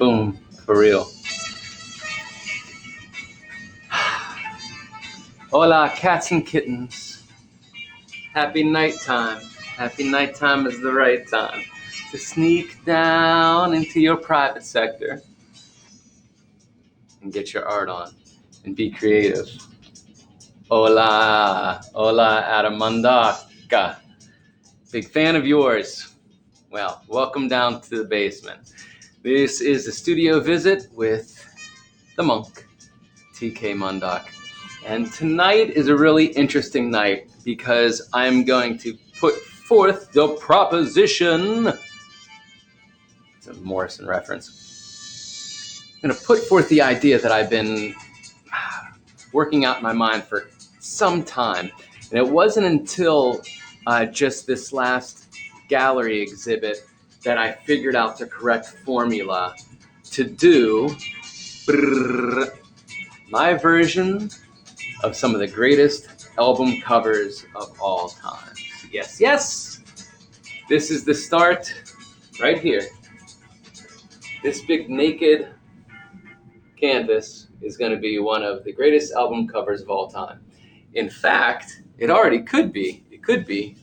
Boom, for real. Hola, cats and kittens. Happy nighttime. Happy nighttime is the right time to sneak down into your private sector and get your art on and be creative. Hola, hola, MUNDOK. Big fan of yours. Well, welcome down to the basement. This is a studio visit with the monk, TK MUNDOK. And tonight is a really interesting night because I'm going to put forth the proposition. It's a Morrison reference. I'm going to put forth the idea that I've been working out in my mind for some time. And it wasn't until just this last gallery exhibit that I figured out the correct formula to do my version of some of the greatest album covers of all time. Yes, yes, this is the start right here. This big naked canvas is going to be one of the greatest album covers of all time. In fact, it already could be. It could be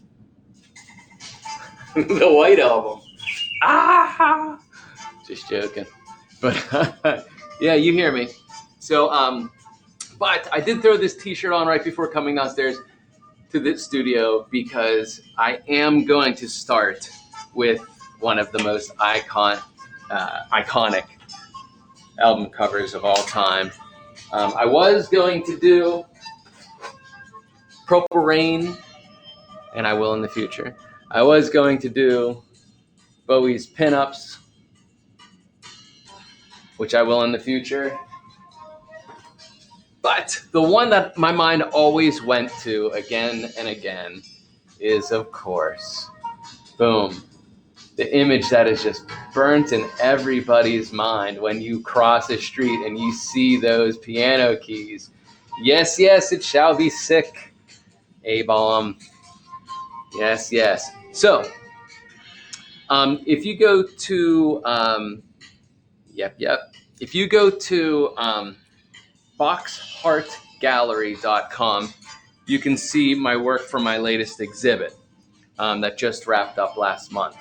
the White Album. Ah, just joking. But yeah, you hear me. So, but I did throw this t-shirt on right before coming downstairs to the studio because I am going to start with one of the most iconic album covers of all time. I was going to do Purple Rain, and I will in the future. I was going to do Bowie's Pinups, which I will in the future. But the one that my mind always went to again and again is, of course, boom, the image that is just burnt in everybody's mind when you cross a street and you see those piano keys. Yes, yes, it shall be sick. A-bomb. Yes, yes. So, if you go to, if you go to boxheartgallery.com, you can see my work for my latest exhibit that just wrapped up last month.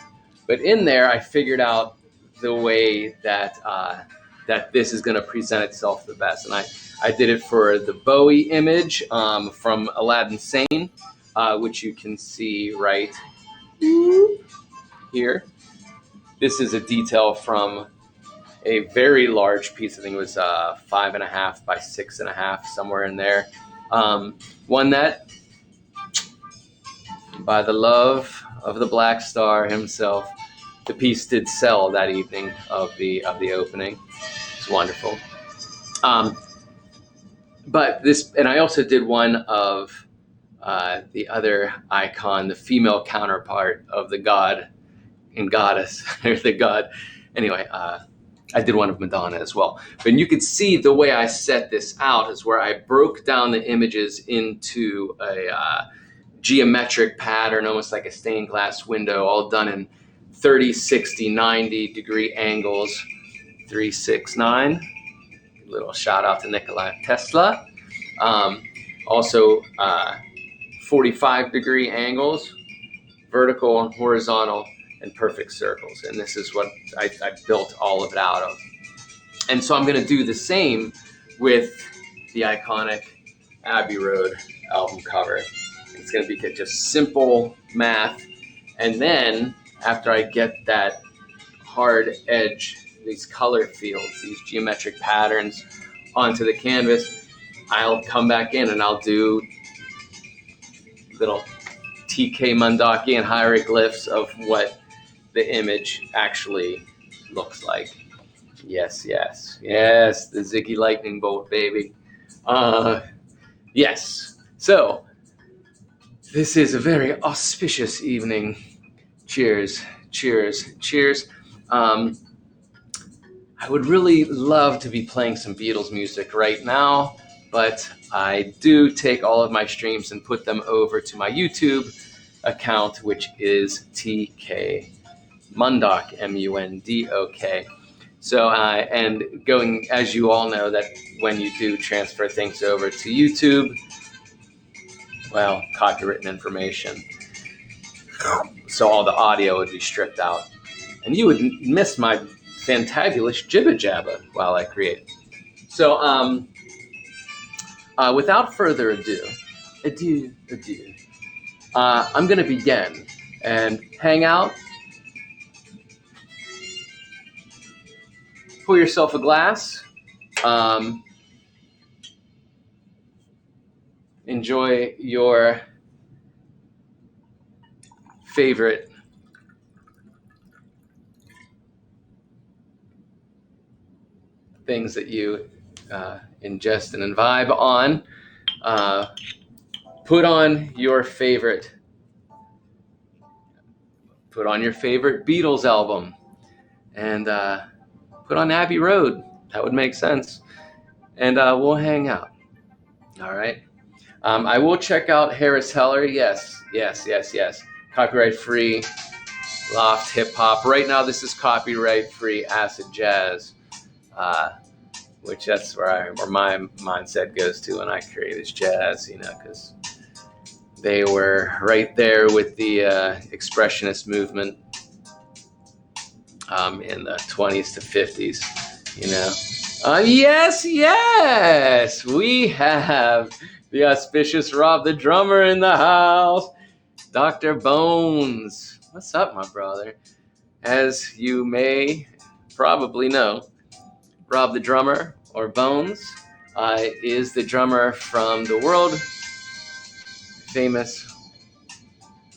But in there, I figured out the way that that this is going to present itself the best. And I did it for the Bowie image from Aladdin Sane, which you can see right here. This is a detail from a very large piece. I think it was 5.5 by 6.5, somewhere in there. One that, by the love of the Black Star himself, the piece did sell that evening of the opening. It's wonderful. But this, and I also did one of the other icon, the female counterpart of the god and goddess, or the god. Anyway, I did one of Madonna as well. But you could see the way I set this out is where I broke down the images into a geometric pattern, almost like a stained glass window, all done in 30, 60, 90 degree angles. 369. Little shout out to Nikola Tesla. Also 45 degree angles, vertical and horizontal, and perfect circles. And this is what I built all of it out of. And so I'm going to do the same with the iconic Abbey Road album cover. It's going to be just simple math. And then after I get that hard edge, these color fields, these geometric patterns onto the canvas, I'll come back in and I'll do little TK Mundokian hieroglyphs of what the image actually looks like. Yes, yes, yes, the Ziggy lightning bolt, baby. Yes, so this is a very auspicious evening. Cheers, cheers, cheers. I would really love to be playing some Beatles music right now, but I do take all of my streams and put them over to my YouTube account, which is TK MUNDOK, MUNDOK. So, and going, as you all know, that when you do transfer things over to YouTube, well, copywritten information. So all the audio would be stripped out. And you would miss my fantabulous jibba jabba while I create. So, without further ado, I'm going to begin and hang out. Pour yourself a glass. Enjoy your favorite things that you ingest and imbibe on. Put on your favorite Beatles album, and put on Abbey Road. That would make sense. And we'll hang out. All right. I will check out Harris Heller. Yes. Copyright free, loft hip hop. Right now, this is copyright free acid jazz, which that's where my mindset goes to when I create is jazz. Because they were right there with the expressionist movement in the 20s to 50s. Yes, we have the auspicious Rob the drummer in the house. Dr. Bones. What's up, my brother? As you may probably know, Rob the drummer, or Bones, is the drummer from the world famous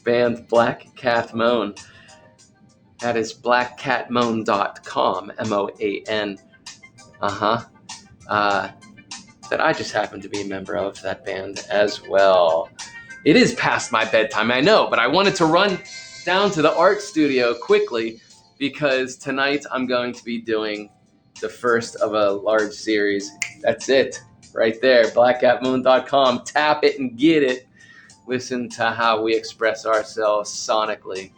band Black Cat Moan. That is blackcatmoan.com, MOAN. That I just happen to be a member of that band as well. It is past my bedtime, I know, but I wanted to run down to the art studio quickly because tonight I'm going to be doing the first of a large series. That's it, right there, blackcatmoon.com. Tap it and get it. Listen to how we express ourselves sonically.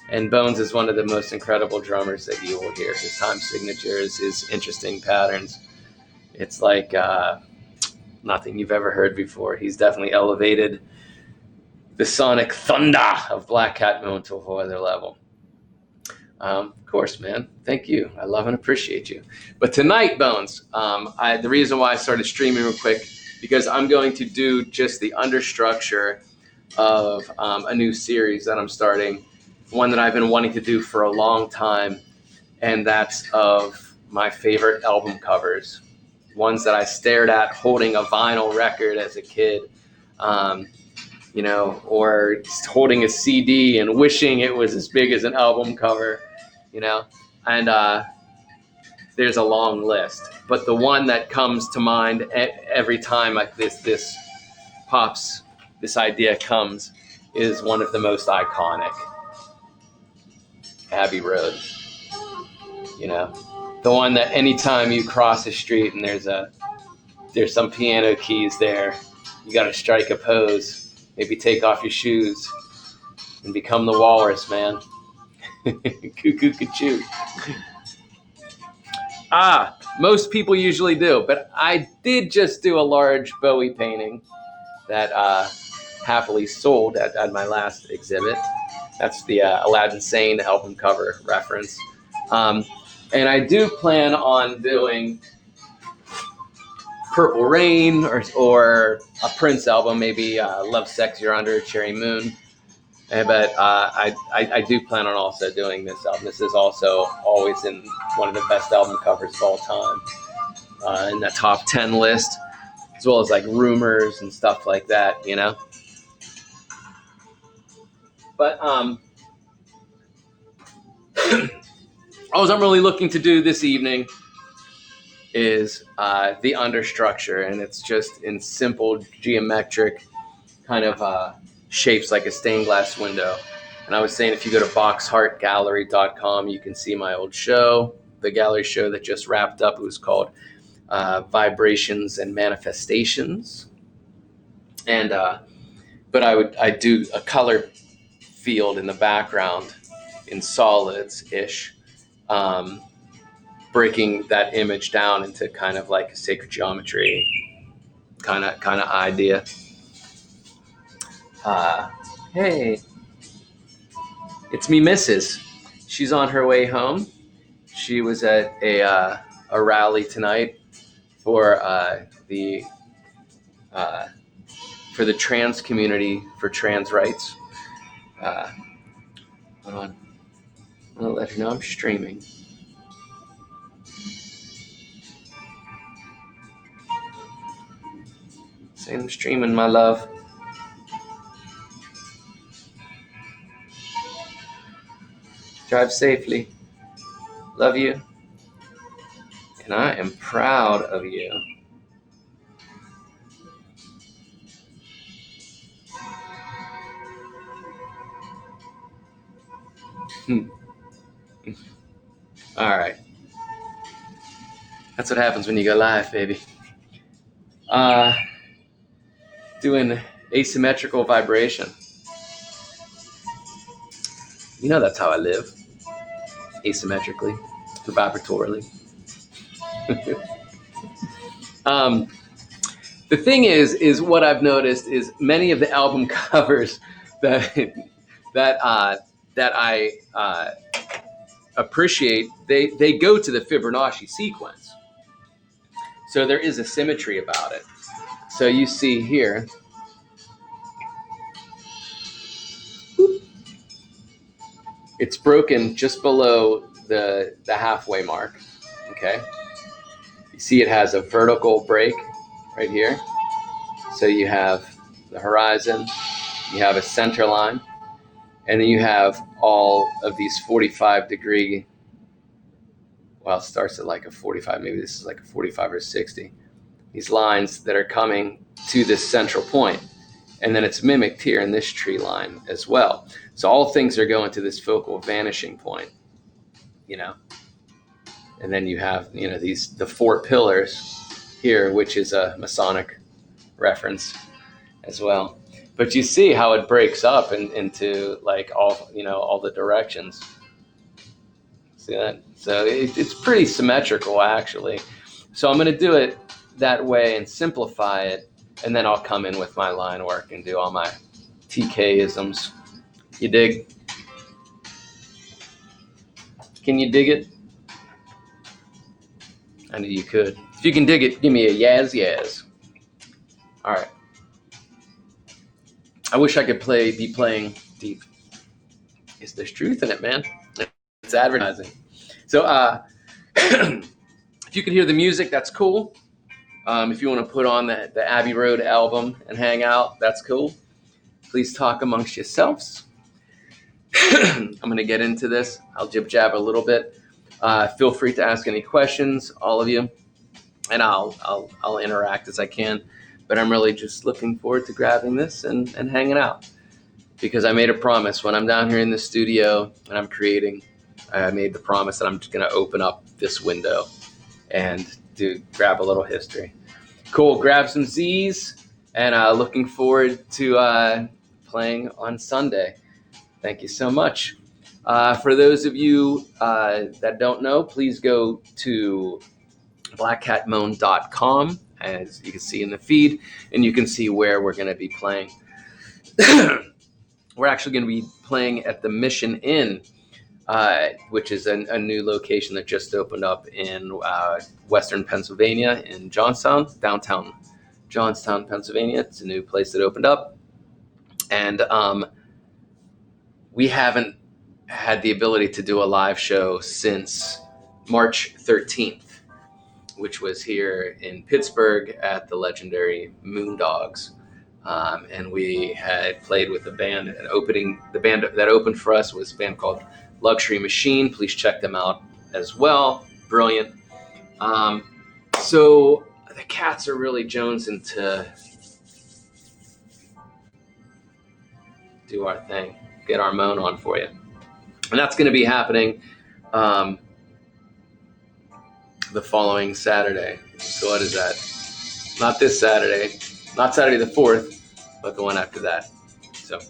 And Bones is one of the most incredible drummers that you will hear. His time signatures, his interesting patterns. It's like nothing you've ever heard before. He's definitely elevated the sonic thunder of Black Cat Moon to a whole other level. Of course, man. Thank you. I love and appreciate you. But tonight, Bones, the reason why I started streaming real quick, because I'm going to do just the understructure of a new series that I'm starting, one that I've been wanting to do for a long time, and that's of my favorite album covers, ones that I stared at holding a vinyl record as a kid, or holding a CD and wishing it was as big as an album cover, and there's a long list. But the one that comes to mind every time this idea comes, is one of the most iconic, Abbey Road. The one that anytime you cross the street and there's some piano keys there, you got to strike a pose, maybe take off your shoes and become the walrus, man. Cuckoo, choo. Most people usually do, but I did just do a large Bowie painting that happily sold at my last exhibit. That's the Aladdin Sane album cover reference. And I do plan on doing Purple Rain or a Prince album, maybe Love, Sex, You're Under, Cherry Moon. But I do plan on also doing this album. This is also always in one of the best album covers of all time, in that top 10 list, as well as like Rumors and stuff like that, But all I'm really looking to do this evening is the understructure, and it's just in simple geometric kind of shapes like a stained glass window. And I was saying, if you go to boxheartgallery.com, you can see my old show, the gallery show that just wrapped up. It was called Vibrations and Manifestations. And but I do a color field in the background in solids-ish. breaking that image down into kind of like a sacred geometry kind of idea. Hey, it's me, Mrs. She's on her way home. She was at a rally tonight for the trans community, for trans rights. Hold on, I'm gonna let her know I'm streaming. Saying I'm streaming, my love. Drive safely. Love you. And I am proud of you. All right. That's what happens when you go live, baby. Doing asymmetrical vibration. You know that's how I live. Asymmetrically, vibratorily. The thing is what I've noticed is many of the album covers that I appreciate, they go to the Fibonacci sequence. So there is a symmetry about it. So you see here, it's broken just below the halfway mark. Okay. You see it has a vertical break right here. So you have the horizon, you have a center line, and then you have all of these 45-degree, well, it starts at like a 45, maybe this is like a 45 or 60. These lines that are coming to this central point. And then it's mimicked here in this tree line as well. So all things are going to this focal vanishing point, you know. And then you have, you know, the 4 pillars here, which is a Masonic reference as well. But you see how it breaks up into like all the directions. See that? So it's pretty symmetrical, actually. So I'm going to do it that way and simplify it, and then I'll come in with my line work and do all my TK-isms. You dig? Can you dig it? I knew you could. If you can dig it, give me a yaz. All right. I wish I could be playing deep. There's truth in it, man. It's advertising. So if you can hear the music, that's cool. If you want to put on the Abbey Road album and hang out, that's cool. Please talk amongst yourselves. I'm going to get into this. I'll jib-jab a little bit. Feel free to ask any questions, all of you, and I'll interact as I can. But I'm really just looking forward to grabbing this and hanging out, because I made a promise when I'm down here in the studio and I'm creating. I made the promise that I'm just going to open up this window and grab a little history. Cool. Grab some Z's, and looking forward to playing on Sunday. Thank you so much. For those of you that don't know, please go to blackcatmoan.com, as you can see in the feed, and you can see where we're going to be playing. We're actually going to be playing at the Mission Inn, which is a new location that just opened up in Western Pennsylvania, in Johnstown, downtown Johnstown, Pennsylvania. It's a new place that opened up. And we haven't had the ability to do a live show since March 13th, which was here in Pittsburgh at the legendary Moondogs. And we had played with the band, the band that opened for us was a band called Luxury Machine. Please check them out as well. Brilliant. So the cats are really jonesing to do our thing, get our moan on for you. And that's going to be happening the following Saturday. So what is that? Not this Saturday, not Saturday the 4th, but the one after that. So,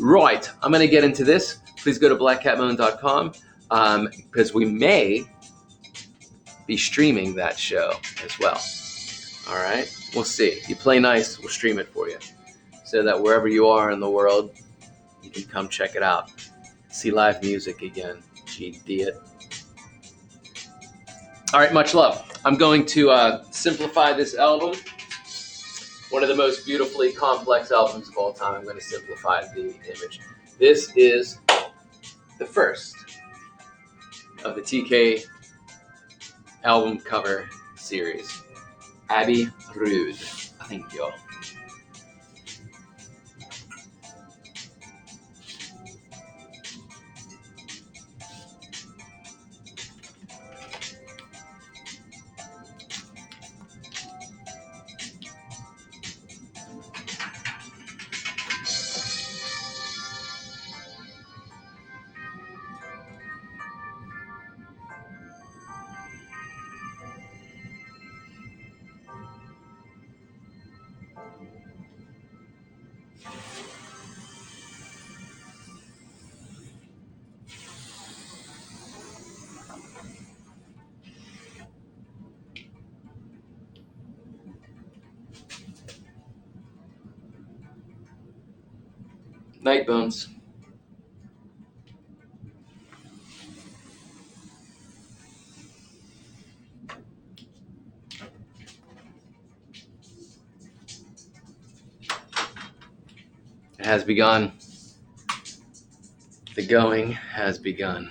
right, I'm going to get into this. Please go to blackcatmoan.com. because we may be streaming that show as well. All right, we'll see. You play nice, we'll stream it for you, so that wherever you are in the world, you can come check it out. See live music again. Gee, it. All right, much love. I'm going to simplify this album. One of the most beautifully complex albums of all time. I'm going to simplify the image. This is the first of the TK album cover series. ABBEY Rude. Thank you. Night, Bones. It has begun. The going has begun.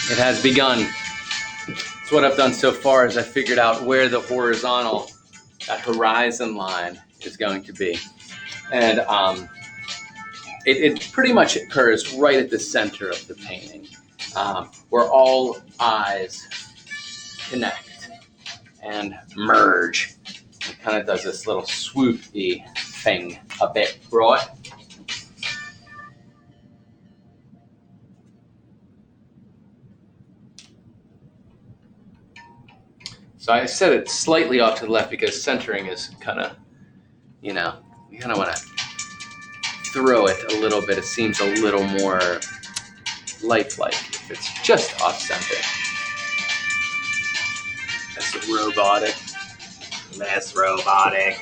It has begun. So what I've done so far is I figured out where the horizontal, that horizon line is going to be. And it pretty much occurs right at the center of the painting, where all eyes connect and merge. It kind of does this little swoopy thing a bit, right? So I set it slightly off to the left because centering is kind of, you kind of want to throw it a little bit. It seems a little more lifelike if it's just off center. That's robotic. Less robotic.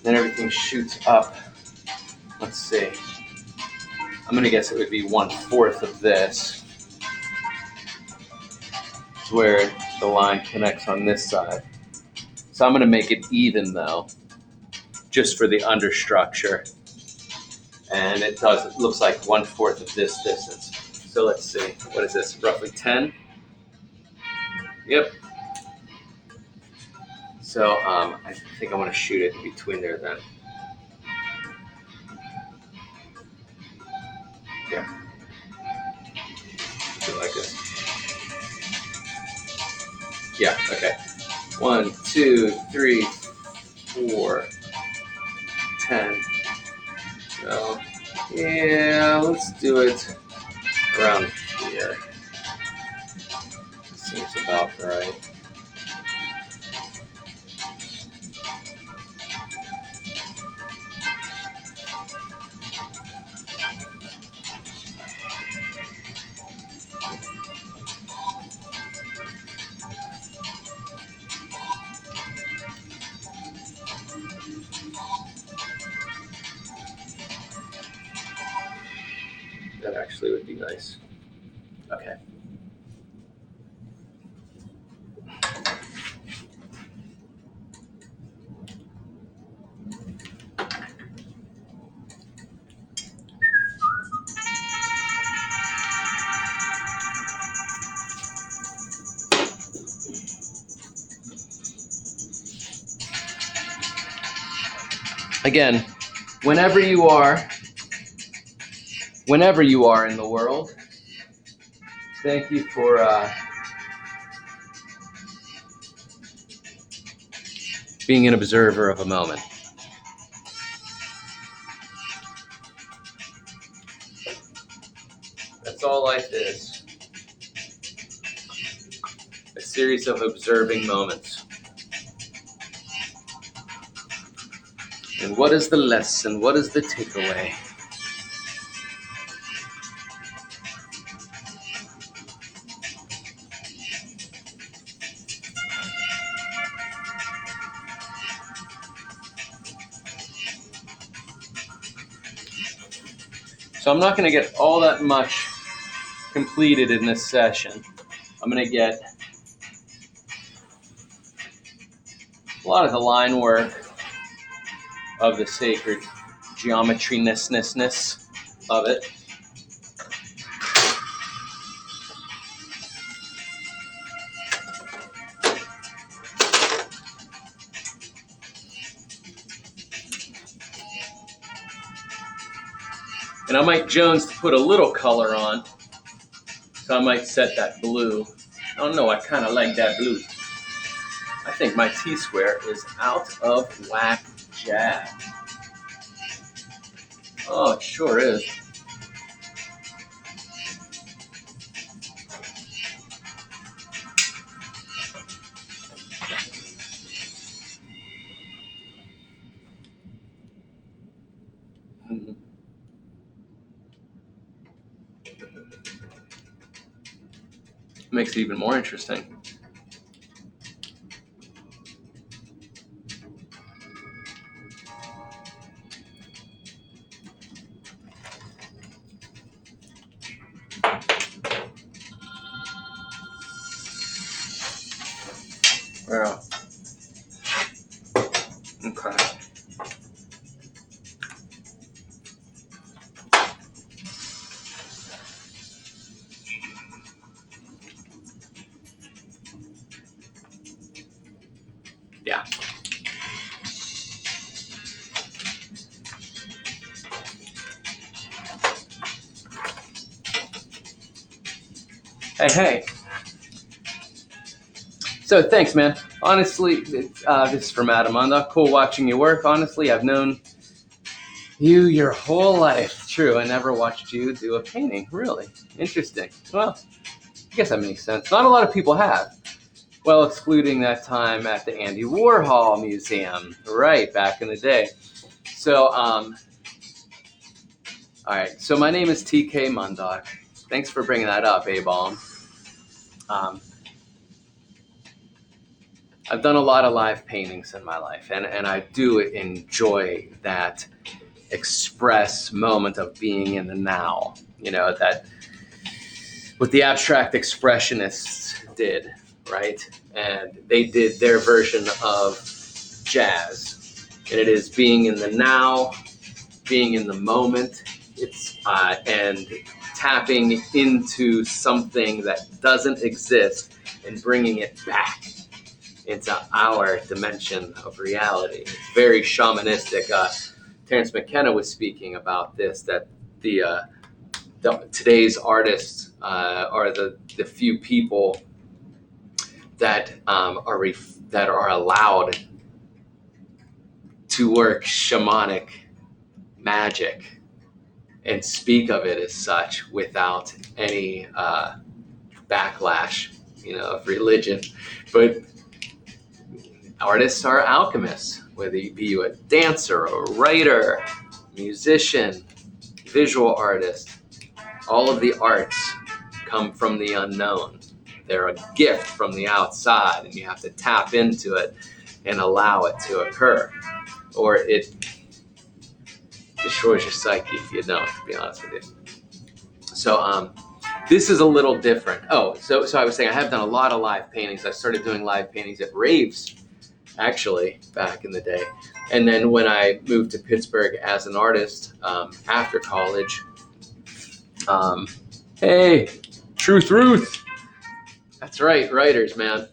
Then everything shoots up. Let's see. I'm going to guess it would be 1/4 of this. It's where the line connects on this side. So I'm going to make it even though, just for the understructure. And it looks like 1/4 of this distance. So let's see. What is this? Roughly 10? Yep. So I think I want to shoot it in between there then. Yeah. Do it like this. Yeah, okay. 1, 2, 3, 4, 10. So, yeah, let's do it around here. Seems about right. That actually would be nice. Okay. Again, whenever you are in the world, thank you for being an observer of a moment. That's all life is. A series of observing moments. And what is the lesson? What is the takeaway? So I'm not going to get all that much completed in this session. I'm going to get a lot of the line work of the sacred geometry-ness of it. And I might Jones to put a little color on. So I might set that blue. I don't know, I kind of like that blue. I think my T-square is out of whack jab. Oh, it sure is. Makes it even more interesting. Well, Yeah. Hey. So thanks, man. Honestly, this is from Adam MUNDOK. Cool watching you work. Honestly, I've known you your whole life. True, I never watched you do a painting. Really? Interesting. Well, I guess that makes sense. Not a lot of people have. Well, excluding that time at the Andy Warhol Museum. Right, back in the day. So, all right. So my name is TK MUNDOK. Thanks for bringing that up, A-Bomb. I've done a lot of live paintings in my life, and I do enjoy that express moment of being in the now. You know, that what the abstract expressionists did, right? And they did their version of jazz, and it is being in the now, being in the moment. It's and tapping into something that doesn't exist and bringing it back into our dimension of reality. It's very shamanistic. Terence McKenna was speaking about this, that today's artists are the few people that are allowed to work shamanic magic and speak of it as such without any backlash, of religion. But artists are alchemists, whether you be a dancer, a writer, musician, visual artist. All of the arts come from the unknown. They're a gift from the outside, and you have to tap into it and allow it to occur, or it destroys your psyche if you don't, to be honest with you. So this is a little different. So I was saying I have done a lot of live paintings. I started doing live paintings at raves, actually, back in the day. And then when I moved to Pittsburgh as an artist after college, hey, Truth Ruth. That's right, writers, man.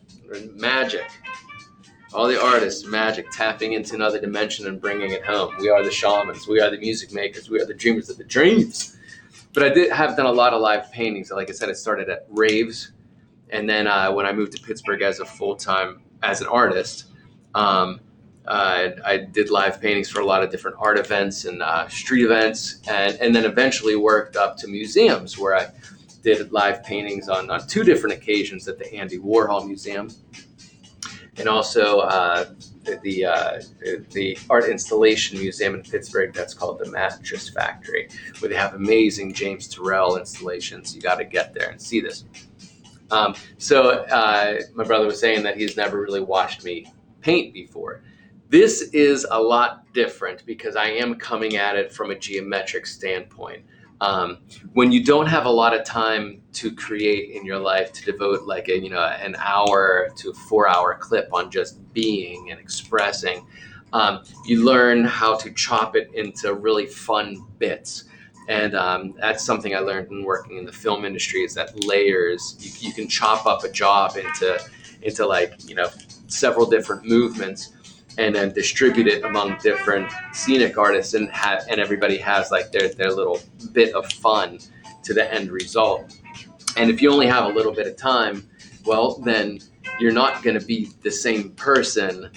Magic. All the artists, magic, tapping into another dimension and bringing it home. We are the shamans. We are the music makers. We are the dreamers of the dreams. But I have done a lot of live paintings. Like I said, it started at raves. And then when I moved to Pittsburgh as an artist, I did live paintings for a lot of different art events and street events, and then eventually worked up to museums where I did live paintings on 2 different occasions at the Andy Warhol Museum, and also the Art Installation Museum in Pittsburgh that's called the Mattress Factory, where they have amazing James Turrell installations. You got to get there and see this. So my brother was saying that he's never really watched me paint before. This is a lot different because I am coming at it from a geometric standpoint. When you don't have a lot of time to create in your life, to devote like an hour to 4-hour clip on just being and expressing, you learn how to chop it into really fun bits. And that's something I learned in working in the film industry, is that layers, you can chop up a job into like, several different movements, and then distribute it among different scenic artists, and everybody has like their little bit of fun to the end result. And if you only have a little bit of time, well, then you're not going to be the same person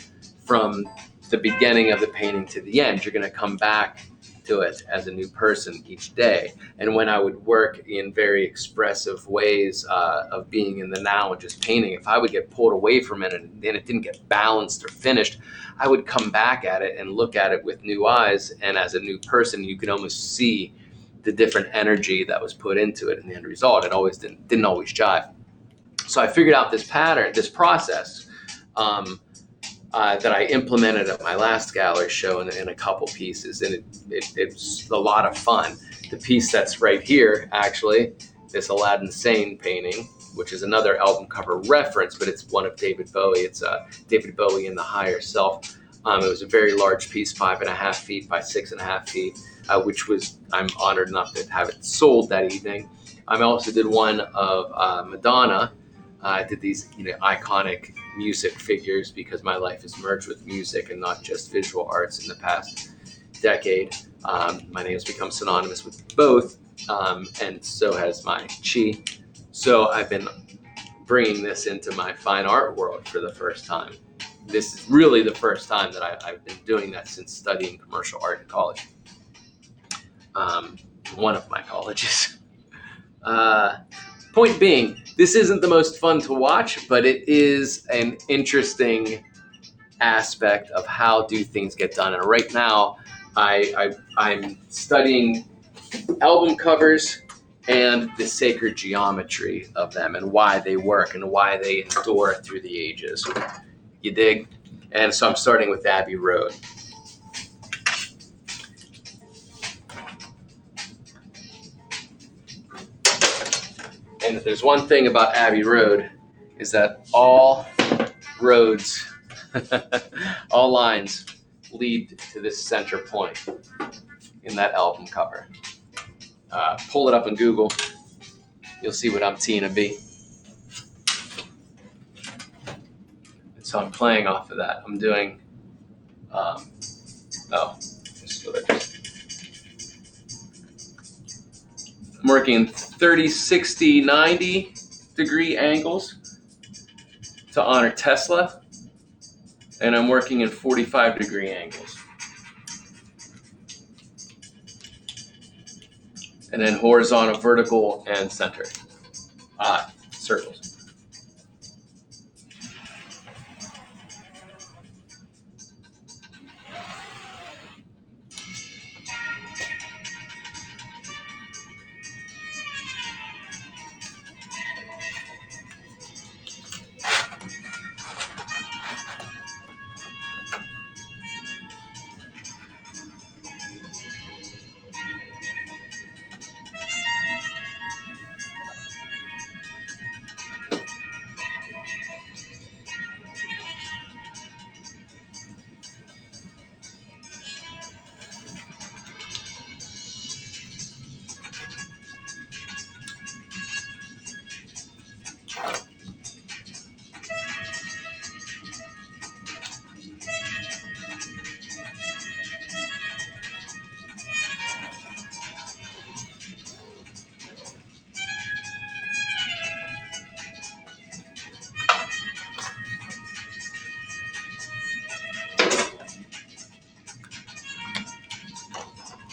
from the beginning of the painting to the end. You're going to come back to it as a new person each day. And when I would work in very expressive ways of being in the now and just painting, if I would get pulled away from it and it didn't get balanced or finished, I would come back at it and look at it with new eyes. And as a new person, you could almost see the different energy that was put into it in the end result. It always didn't always jive. So I figured out this pattern, this process, that I implemented at my last gallery show in a couple pieces, and it's a lot of fun. The piece that's right here, actually, this Aladdin Sane painting, which is another album cover reference, but it's one of David Bowie. It's David Bowie in the Higher Self. It was a very large piece, 5.5 feet by 6.5 feet, which I'm honored enough to have it sold that evening. I also did one of Madonna, I did these, iconic music figures because my life is merged with music and not just visual arts in the past decade. My name has become synonymous with both, and so has my chi. So I've been bringing this into my fine art world for the first time. This is really the first time that I've been doing that since studying commercial art in college. One of my colleges. Point being, this isn't the most fun to watch, but it is an interesting aspect of how do things get done. And right now, I'm studying album covers and the sacred geometry of them and why they work and why they endure through the ages. You dig? And so I'm starting with Abbey Road. And if there's one thing about Abbey Road, is that all roads, all lines lead to this center point in that album cover. Pull it up on Google. You'll see what I'm teeing to be. So I'm playing off of that. I'm doing, I'm working 30, 60, 90 degree angles to honor Tesla. And I'm working in 45 degree angles. And then horizontal, vertical, and center. Circles.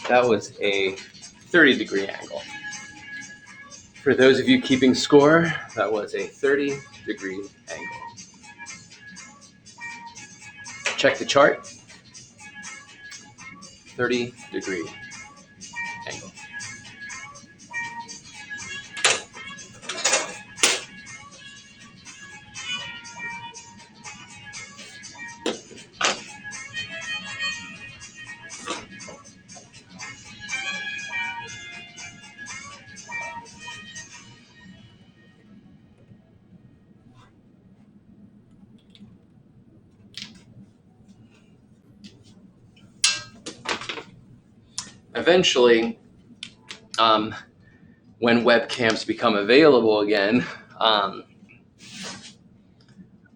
That was a 30 degree angle. For those of you keeping score, that was a 30 degree angle. Check the chart. 30 degree angle. Eventually, when webcams become available again,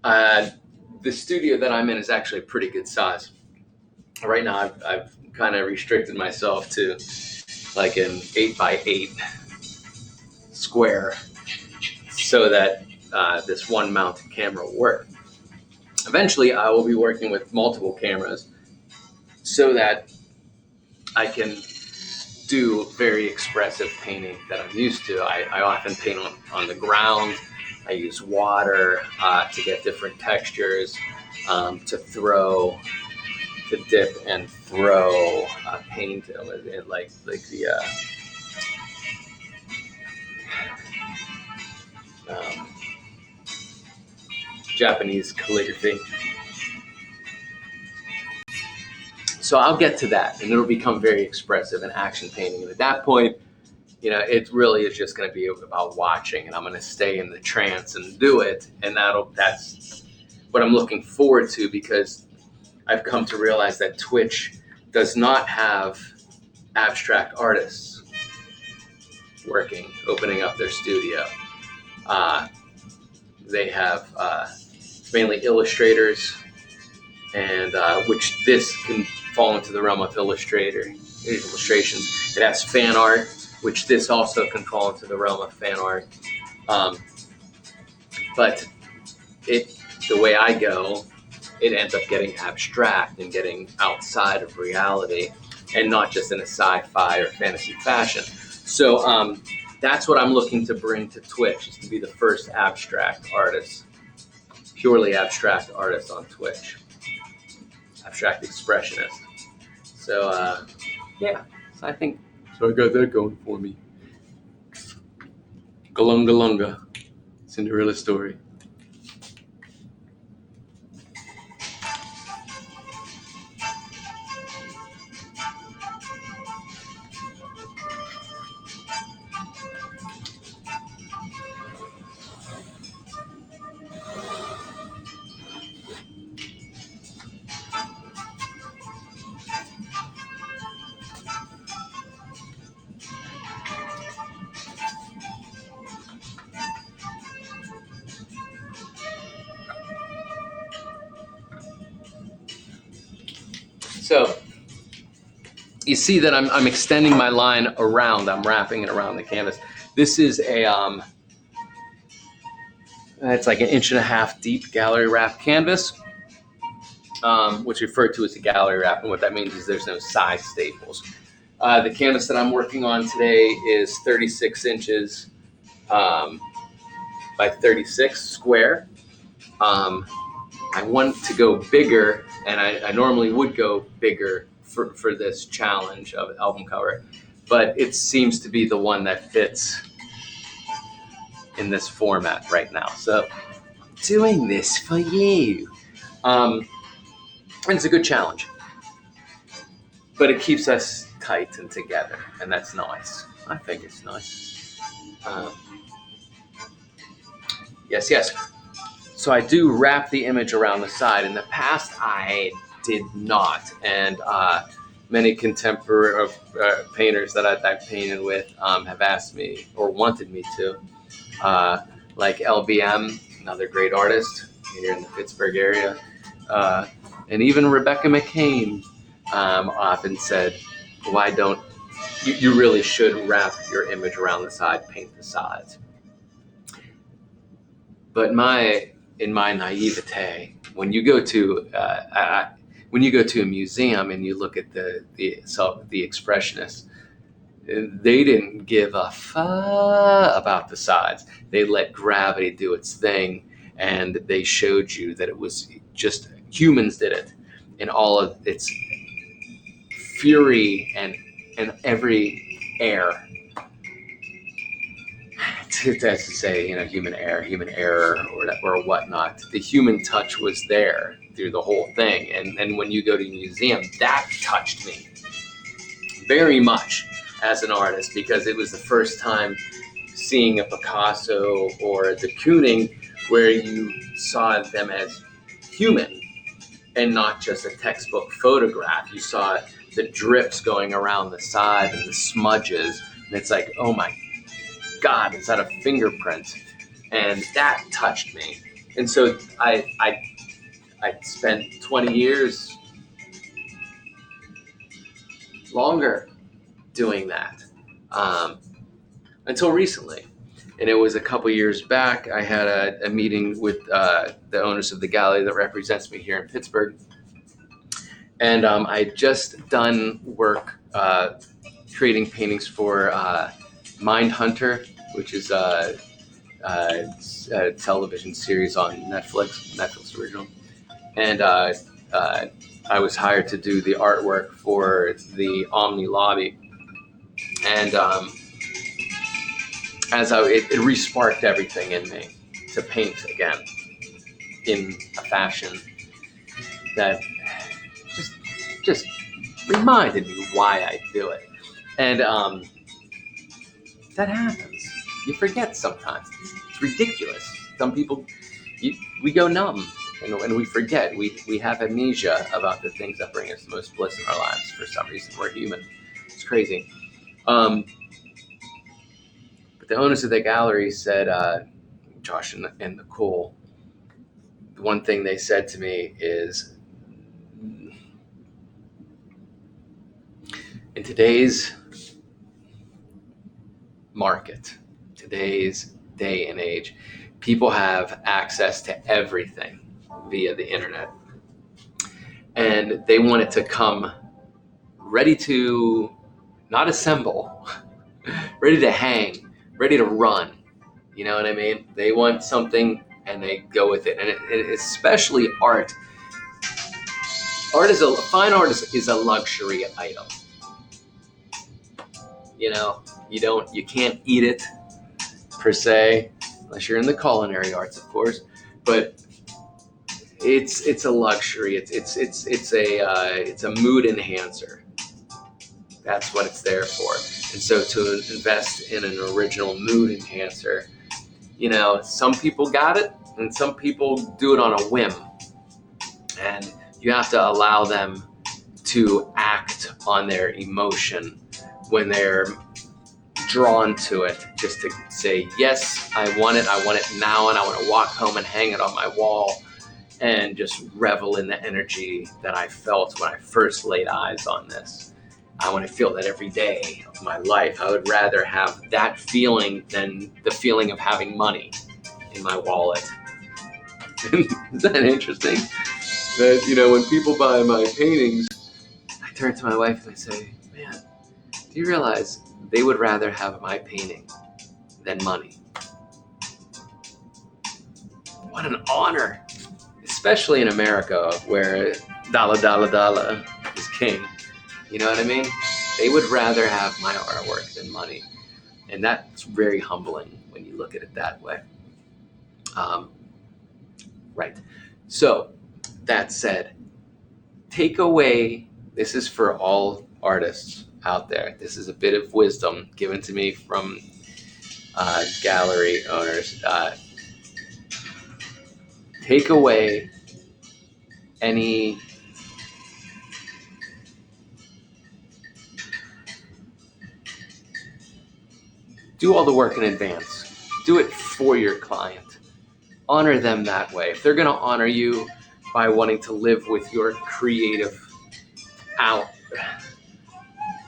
the studio that I'm in is actually a pretty good size. Right now, I've kind of restricted myself to like an 8x8 square so that this one mounted camera will work. Eventually, I will be working with multiple cameras so that I can do very expressive painting that I'm used to. I often paint on the ground. I use water to get different textures, to dip and throw paint like the Japanese calligraphy. So I'll get to that, and it'll become very expressive and action painting. And at that point, it really is just going to be about watching, and I'm going to stay in the trance and do it. And that's what I'm looking forward to, because I've come to realize that Twitch does not have abstract artists opening up their studio. They have mainly illustrators, and which this can fall into the realm of illustrations. It has fan art, which this also can fall into the realm of fan art. But the way I go, it ends up getting abstract and getting outside of reality, and not just in a sci-fi or fantasy fashion. So that's what I'm looking to bring to Twitch, is to be the first abstract artist, purely abstract artist on Twitch, abstract expressionist. So yeah, so I think so. I got that going for me. Galunga Lunga, Cinderella story. So you see that I'm extending my line around. I'm wrapping it around the canvas. This is it's like 1.5 inch deep gallery wrap canvas, which is referred to as a gallery wrap. And what that means is there's no side staples. The canvas that I'm working on today is 36 inches by 36 square. I want to go bigger, and I normally would go bigger for this challenge of album cover, but it seems to be the one that fits in this format right now. So I'm doing this for you. And it's a good challenge, but it keeps us tight and together, and that's nice. I think it's nice. Yes. So I do wrap the image around the side. In the past, I did not, and many contemporary painters that I've painted with have asked me or wanted me to, like LBM, another great artist here in the Pittsburgh area, and even Rebecca McCain often said, why don't you really should wrap your image around the side, paint the sides. But in my naivete, when you go to a museum and you look at the expressionists, they didn't give a fuck about the sides. They let gravity do its thing, and they showed you that it was just humans did it in all of its fury and every air. To say, human error or whatnot. The human touch was there through the whole thing. And when you go to a museum, that touched me very much as an artist, because it was the first time seeing a Picasso or a de Kooning where you saw them as human and not just a textbook photograph. You saw the drips going around the side and the smudges, and it's like, oh my God, is that a fingerprint? And that touched me. And so I spent 20 years longer doing that, until recently. And it was a couple years back, I had a meeting with the owners of the gallery that represents me here in Pittsburgh. And I had just done work creating paintings for Mindhunter, which is a television series on Netflix original. And I was hired to do the artwork for the Omni lobby. And it re-sparked everything in me to paint again in a fashion that just reminded me why I do it. And that happens. You forget sometimes. It's ridiculous. Some people, we go numb and we forget. We have amnesia about the things that bring us the most bliss in our lives. For some reason, we're human. It's crazy. But the owners of the gallery said, Josh and Nicole, the one thing they said to me is, in today's market, today's day and age, people have access to everything via the internet. And they want it to come ready to not assemble, ready to hang, ready to run. You know what I mean? They want something and they go with it. And especially art. Fine art is a luxury item. You know, you can't eat it per se, unless you're in the culinary arts, of course. But it's a luxury. It's a mood enhancer. That's what it's there for. And so to invest in an original mood enhancer, some people got it and some people do it on a whim. And you have to allow them to act on their emotion when they're drawn to it, just to say, yes, I want it now, and I want to walk home and hang it on my wall and just revel in the energy that I felt when I first laid eyes on this. I want to feel that every day of my life. I would rather have that feeling than the feeling of having money in my wallet. Is that interesting? That, when people buy my paintings, I turn to my wife and I say, man, do you realize they would rather have my painting than money? What an honor, especially in America where dollar, dollar, dollar is king. You know what I mean? They would rather have my artwork than money. And that's very humbling when you look at it that way. Right. So that said, take away, this is for all artists out there. This is a bit of wisdom given to me from gallery owners. Take away any do all the work in advance. Do it for your client. Honor them that way. If they're going to honor you by wanting to live with your creative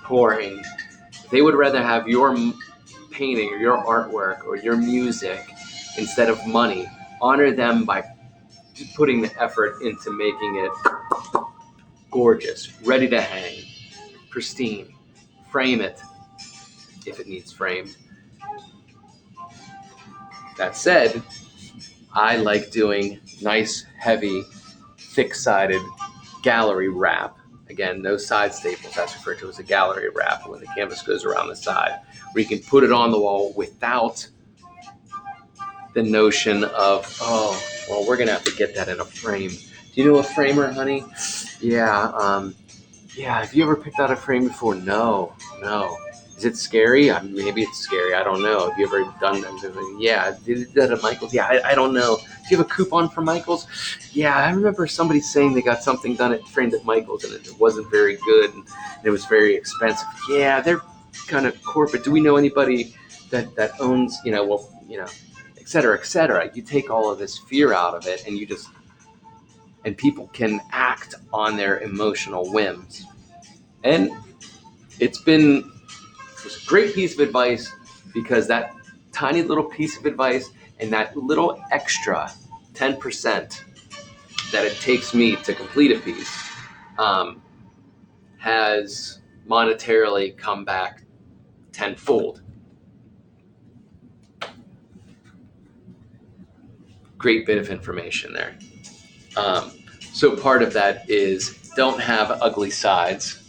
outpouring, they would rather have your painting or your artwork or your music instead of money. Honor them by putting the effort into making it gorgeous, ready to hang, pristine. Frame it if it needs framed. That said, I like doing nice, heavy, thick-sided gallery wrap. Again, no side staples. That's referred to as a gallery wrap when the canvas goes around the side, where you can put it on the wall without the notion of, oh, well, we're going to have to get that in a frame. Do you know a framer, honey? Yeah. Have you ever picked out a frame before? No. Is it scary? Maybe it's scary. I don't know. Have you ever done that? Yeah. Did that at Michael's? Yeah, I don't know. Do you have a coupon for Michael's? Yeah, I remember somebody saying they got something framed at Michael's and it wasn't very good and it was very expensive. Yeah, they're kind of corporate. Do we know anybody that owns, et cetera, et cetera? You take all of this fear out of it and people can act on their emotional whims. And it was a great piece of advice, because that tiny little piece of advice and that little extra 10% that it takes me to complete a piece has monetarily come back tenfold. Great bit of information there. So part of that is don't have ugly sides.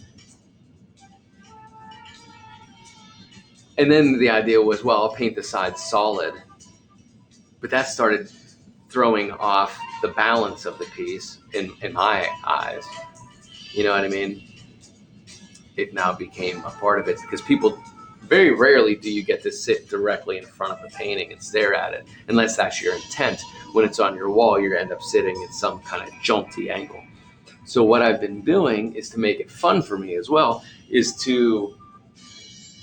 And then the idea was, well, I'll paint the sides solid. But that started throwing off the balance of the piece in my eyes. You know what I mean? It now became a part of it, because people, very rarely do you get to sit directly in front of the painting and stare at it, unless that's your intent. When it's on your wall, you end up sitting in some kind of jaunty angle. So what I've been doing is, to make it fun for me as well, is to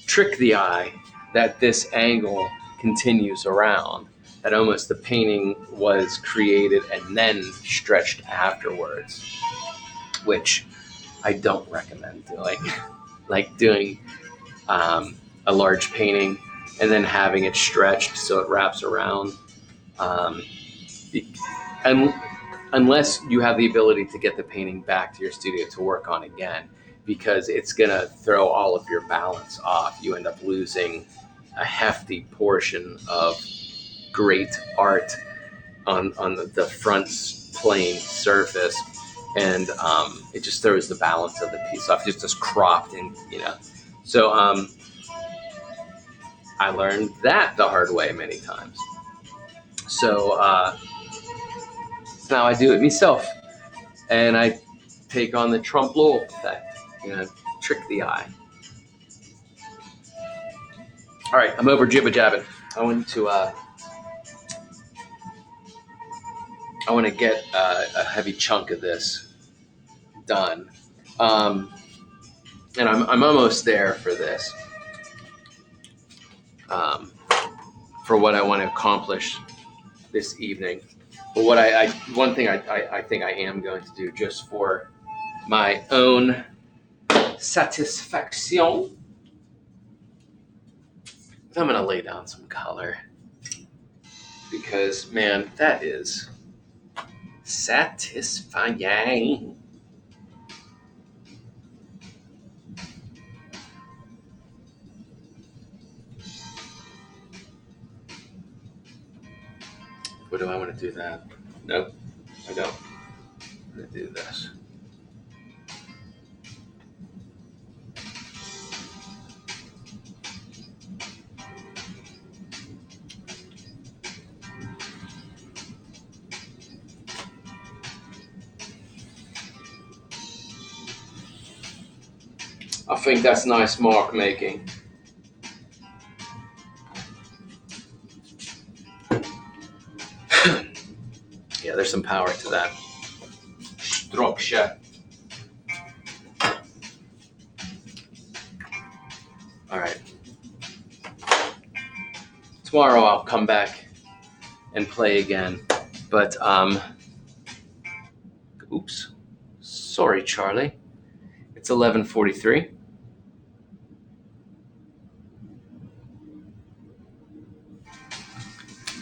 trick the eye that this angle continues around. that almost the painting was created and then stretched afterwards, which I don't recommend doing. Like doing a large painting and then having it stretched so it wraps around. Um, and unless you have the ability to get the painting back to your studio to work on again, because it's going to throw all of your balance off. You end up losing a hefty portion of great art on the front plane surface, and it just throws the balance of the piece off. It's just cropped, and So I learned that the hard way many times. So now I do it myself, and I take on the Trompe l'oeil effect, trick the eye. All right, I'm over jibba jabbing. I want to get a heavy chunk of this done, and I'm almost there for this, for what I want to accomplish this evening. But one thing I think I am going to do, just for my own satisfaction, I'm going to lay down some color, because, man, that is satisfying. What do I want to do that? Nope, I don't. I'm going to do this. I think that's nice mark making. Yeah, there's some power to that. Drop shot. All right. Tomorrow I'll come back and play again. But, oops. Sorry, Charlie. It's 11:43.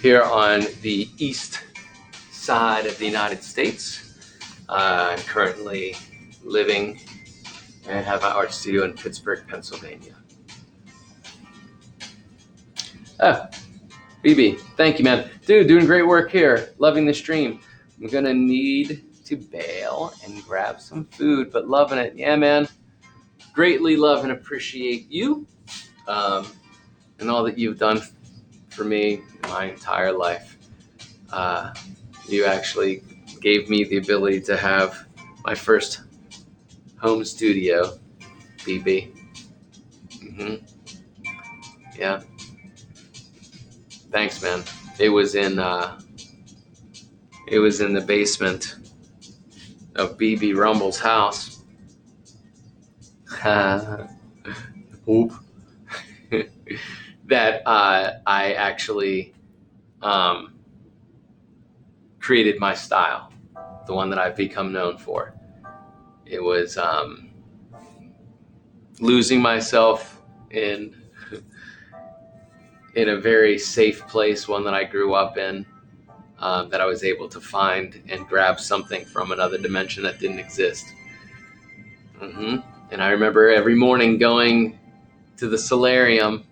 Here on the east side of the United States. I'm currently living and have an art studio in Pittsburgh, Pennsylvania. Oh, BB, thank you, man. Dude, doing great work here. Loving the stream. I'm going to need to bail and grab some food, but loving it. Yeah, man. Greatly love and appreciate you and all that you've done for me my entire life. You actually gave me the ability to have my first home studio, BB. Yeah. Thanks, man. It was in the basement of BB Rumble's house. Oop. That I actually created my style, the one that I've become known for. It was losing myself in a very safe place, one that I grew up in, that I was able to find and grab something from another dimension that didn't exist. And I remember every morning going to the solarium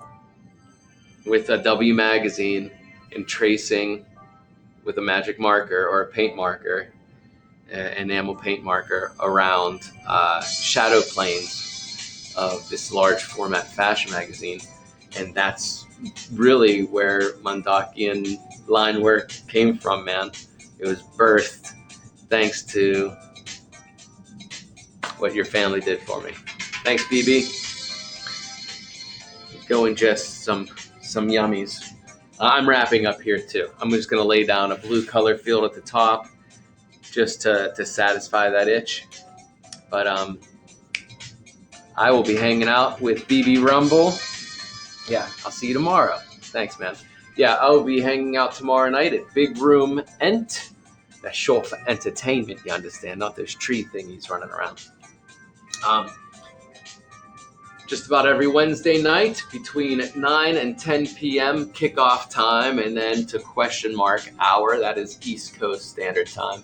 with a W magazine and tracing with a magic marker or a paint marker, enamel paint marker, around shadow planes of this large format fashion magazine. And that's really where Mundokian line work came from, man. It was birthed thanks to what your family did for me. Thanks, BB. Go ingest some yummies. I'm wrapping up here too. I'm just gonna lay down a blue color field at the top just to satisfy that itch. But I will be hanging out with BB Rumble. Yeah, I'll see you tomorrow. Thanks, man. Yeah, I'll be hanging out tomorrow night at Big Room Ent. That's short for entertainment, you understand, not those tree thingies running around. Um, just about every Wednesday night between 9 and 10 p.m. kickoff time, and then to question mark hour, that is East Coast Standard Time.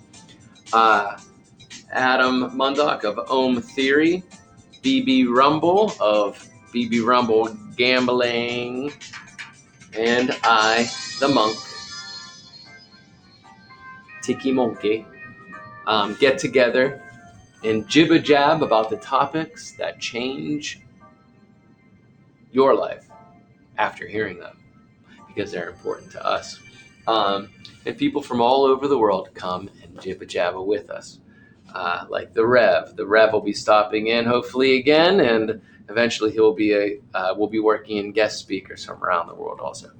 Adam MUNDOK of Ohm Theory, BB Rumble of BB Rumble Gambling, and I, the monk, Tiki Monkey, get together and jibber jab about the topics that change your life after hearing them, because they're important to us. And people from all over the world come and jibber jabber with us. Like the Rev. The Rev will be stopping in hopefully again, and eventually he'll be we'll be working in guest speakers from around the world also.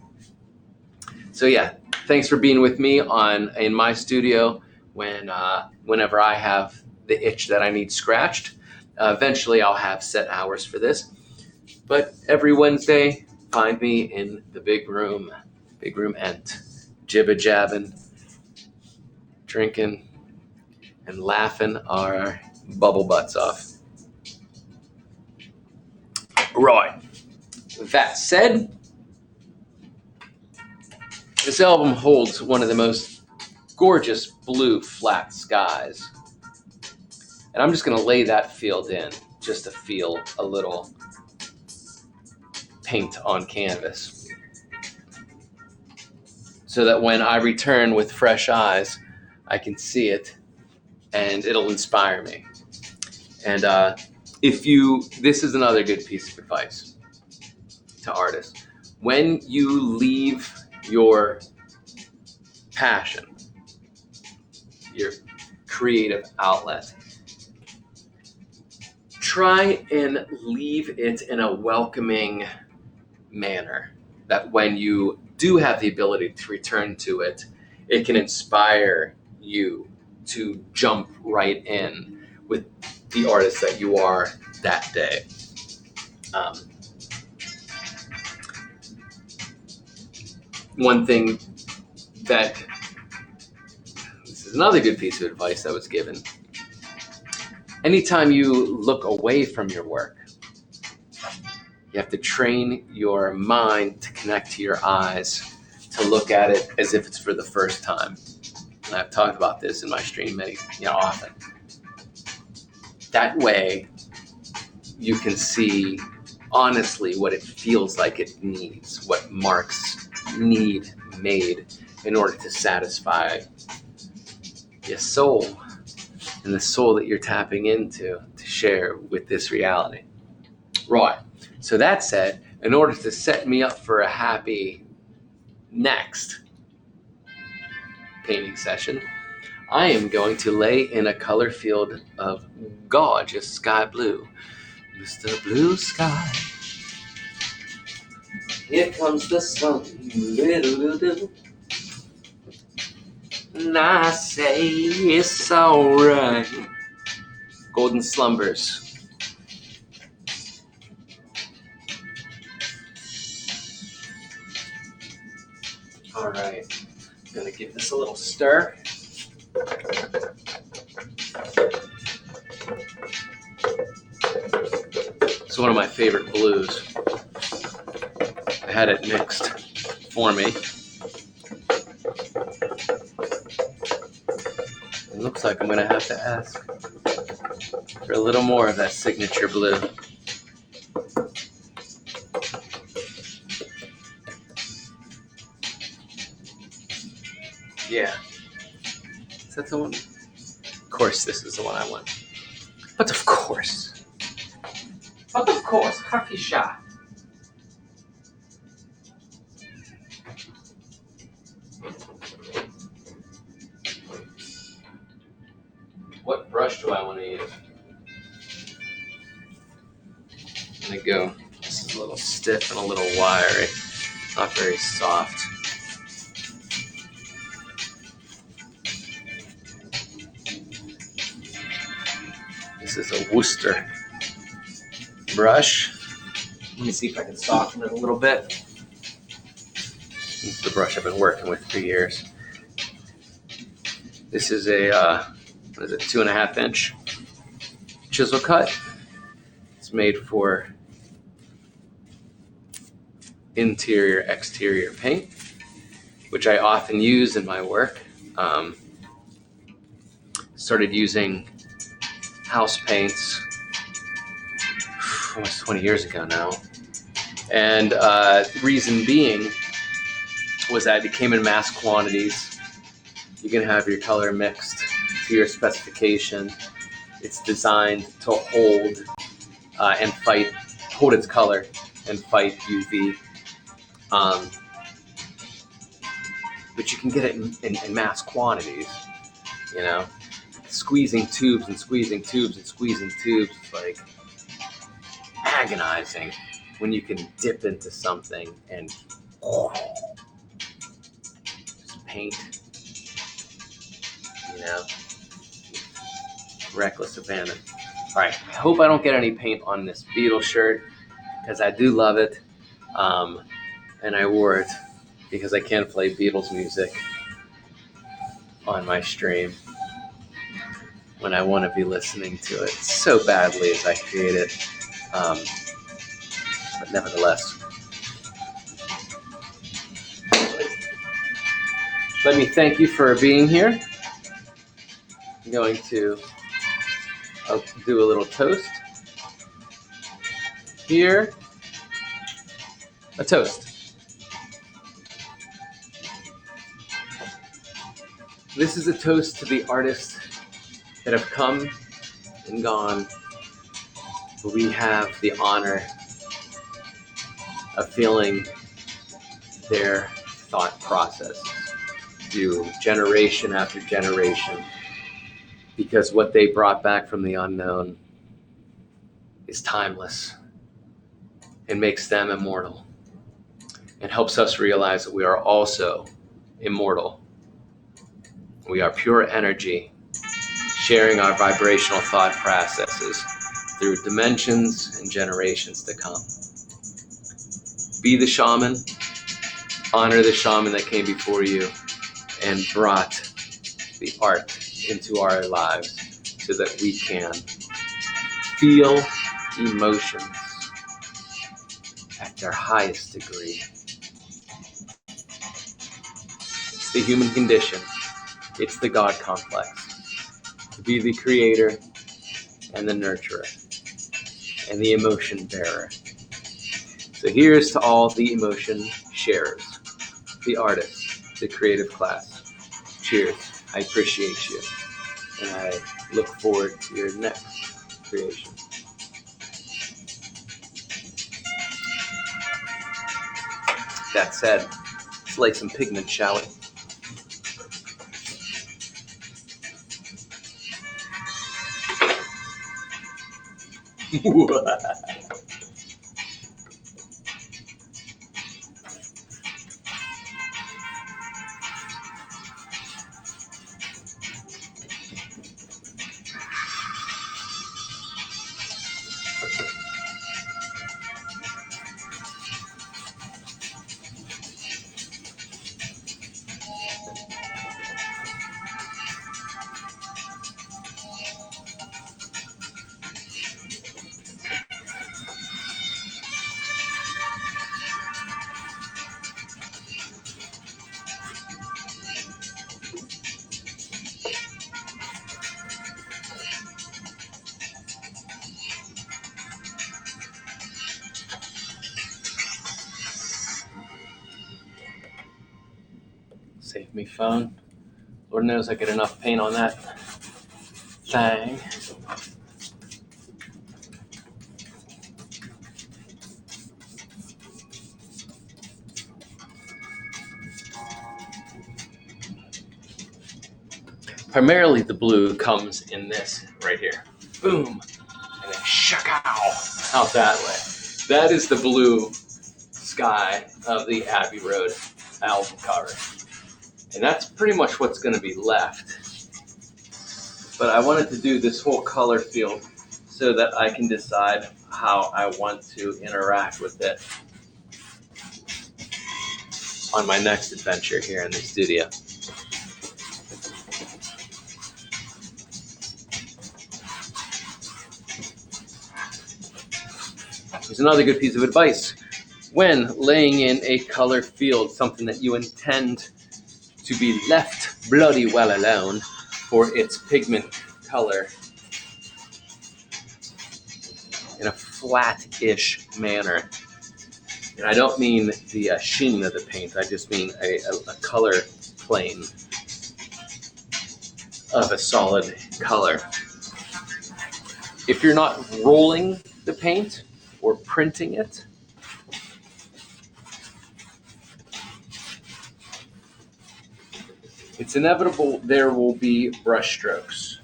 So yeah, thanks for being with me in my studio whenever I have the itch that I need scratched. Eventually I'll have set hours for this, but every Wednesday find me in the big room Ent, jibber jabbing, drinking, and laughing our bubble butts off. Right. That said, this album holds one of the most gorgeous blue flat skies. And I'm just going to lay that field in just to feel a little paint on canvas, so that when I return with fresh eyes, I can see it and it'll inspire me. And this is another good piece of advice to artists. When you leave your passion, your creative outlet, try and leave it in a welcoming manner, that when you do have the ability to return to it, it can inspire you to jump right in with the artist that you are that day. One thing this is another good piece of advice that was given. Anytime you look away from your work, you have to train your mind to connect to your eyes, to look at it as if it's for the first time. And I've talked about this in my stream often. That way, you can see honestly what it feels like it needs, what marks need made in order to satisfy your soul and the soul that you're tapping into to share with this reality. Right. So that said, in order to set me up for a happy next painting session, I am going to lay in a color field of gorgeous sky blue. Mr. Blue Sky, here comes the sun, and I say it's alright. Golden Slumbers. All right, I'm gonna give this a little stir. It's one of my favorite blues. I had it mixed for me. It looks like I'm gonna have to ask for a little more of that signature blue. Yeah. Is that the one? Of course, this is the one I want. But of course. Hockey shot. What brush do I want to use? I'm gonna go. This is a little stiff and a little wiry, not very soft. This is a Worcester brush. Let me see if I can soften it a little bit. This is the brush I've been working with for years. This is a, what is it, 2.5 inch chisel cut. It's made for interior, exterior paint, which I often use in my work. Started using house paints almost 20 years ago now. And the reason being was that it came in mass quantities. You can have your color mixed to your specification. It's designed to hold and hold its color and fight UV. But you can get it in mass quantities, you know? Squeezing tubes and squeezing tubes and squeezing tubes is like agonizing when you can dip into something and just paint, you know? Reckless abandon. All right, I hope I don't get any paint on this Beatles shirt because I do love it. And I wore it because I can't play Beatles music on my stream when I want to be listening to it so badly as I create it. But nevertheless, let me thank you for being here. I'm going to do a little toast. Here, a toast. This is a toast to the artists that have come and gone. We have the honor of feeling their thought process through generation after generation, because what they brought back from the unknown is timeless and makes them immortal and helps us realize that we are also immortal. We are pure energy, sharing our vibrational thought processes through dimensions and generations to come. Be the shaman, honor the shaman that came before you and brought the art into our lives so that we can feel emotions at their highest degree. It's the human condition. It's the God complex. To be the creator and the nurturer and the emotion bearer. So here's to all the emotion sharers, the artists, the creative class. Cheers. I appreciate you. And I look forward to your next creation. That said, let's lay some pigment, shall we? Save me phone. Lord knows I get enough paint on that thing. Primarily the blue comes in this right here. Boom. And then shakaw out that way. That is the blue sky of the Abbey Road album cover. And that's pretty much what's going to be left. But I wanted to do this whole color field so that I can decide how I want to interact with it. on my next adventure here in the studio. Here's another good piece of advice. When laying in a color field, something that you intend to be left bloody well alone for its pigment color in a flat-ish manner. And I don't mean the sheen of the paint, I just mean a color plane of a solid color. If you're not rolling the paint or printing it, it's inevitable there will be brush strokes.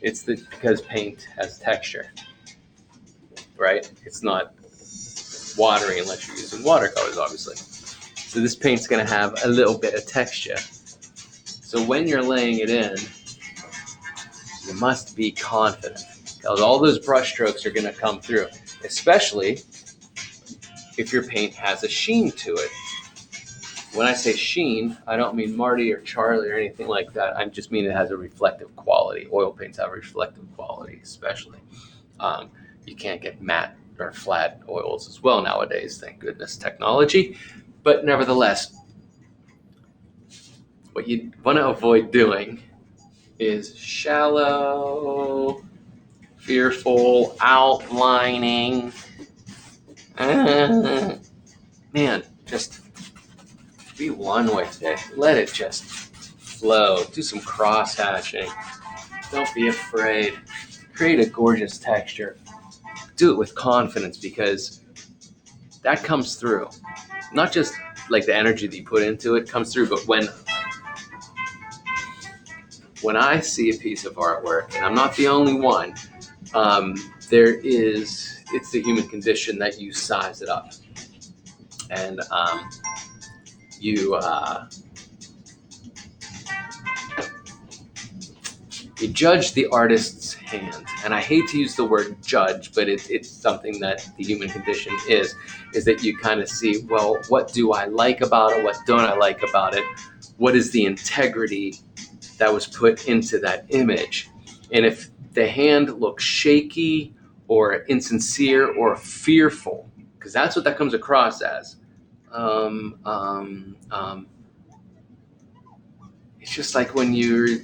It's because paint has texture, right? It's not watery unless you're using watercolors, obviously. So this paint's gonna have a little bit of texture. So when you're laying it in, you must be confident, because all those brush strokes are gonna come through, especially if your paint has a sheen to it. When I say sheen, I don't mean Marty or Charlie or anything like that. I just mean it has a reflective quality. Oil paints have a reflective quality, especially. You can't get matte or flat oils as well nowadays, thank goodness, technology. But nevertheless, what you want to avoid doing is shallow, fearful outlining. Man, just be one with it. Let it just flow. Do some cross hatching. Don't be afraid. Create a gorgeous texture. Do it with confidence, because that comes through. Not just like the energy that you put into it comes through, but when I see a piece of artwork, and I'm not the only one, it's the human condition that you size it up. And you judge the artist's hand. And I hate to use the word judge, but it's something that the human condition is that you kind of see, well, what do I like about it? What don't I like about it? What is the integrity that was put into that image? And if the hand looks shaky or insincere or fearful, because that's what that comes across as. It's just like when you're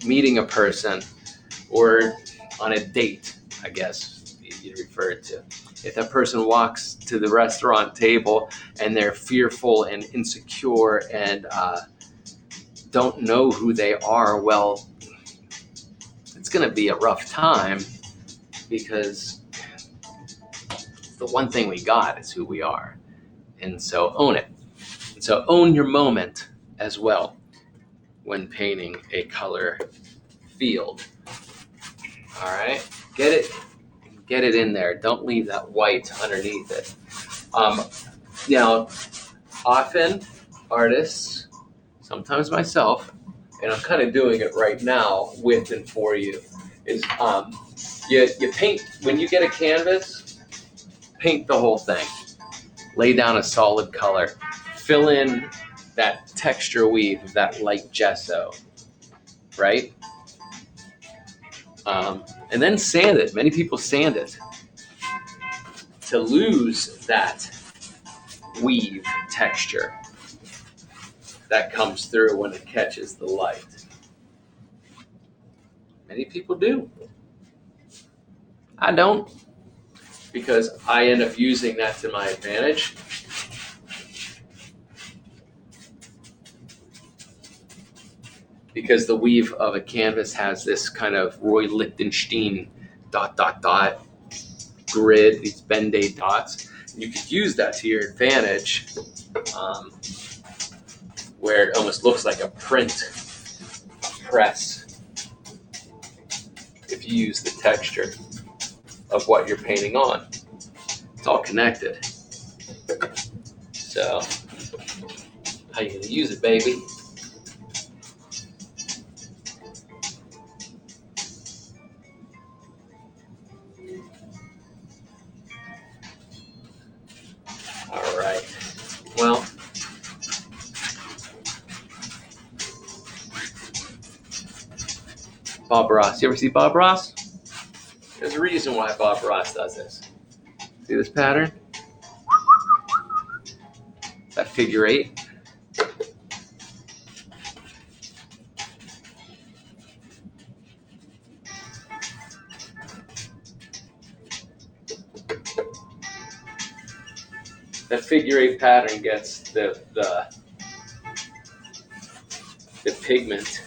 meeting a person or on a date, I guess you refer it to. If that person walks to the restaurant table and they're fearful and insecure and don't know who they are, well, it's going to be a rough time, because the one thing we got is who we are. And so own it. And so own your moment as well when painting a color field. All right, get it in there. Don't leave that white underneath it. Now, often artists, sometimes myself, and I'm kind of doing it right now with and for you, is you paint, when you get a canvas, paint the whole thing. Lay down a solid color. Fill in that texture weave of that light gesso, right? And then sand it. Many people sand it to lose that weave texture that comes through when it catches the light. Many people do. I don't, because I end up using that to my advantage. Because the weave of a canvas has this kind of Roy Lichtenstein ... grid, these Ben-Day dots. And you could use that to your advantage, where it almost looks like a print press if you use the texture of what you're painting on. It's all connected. So, how you gonna use it, baby? All right. Well, Bob Ross. You ever see Bob Ross? There's a reason why Bob Ross does this. See this pattern? That figure 8. That figure 8 pattern gets the pigment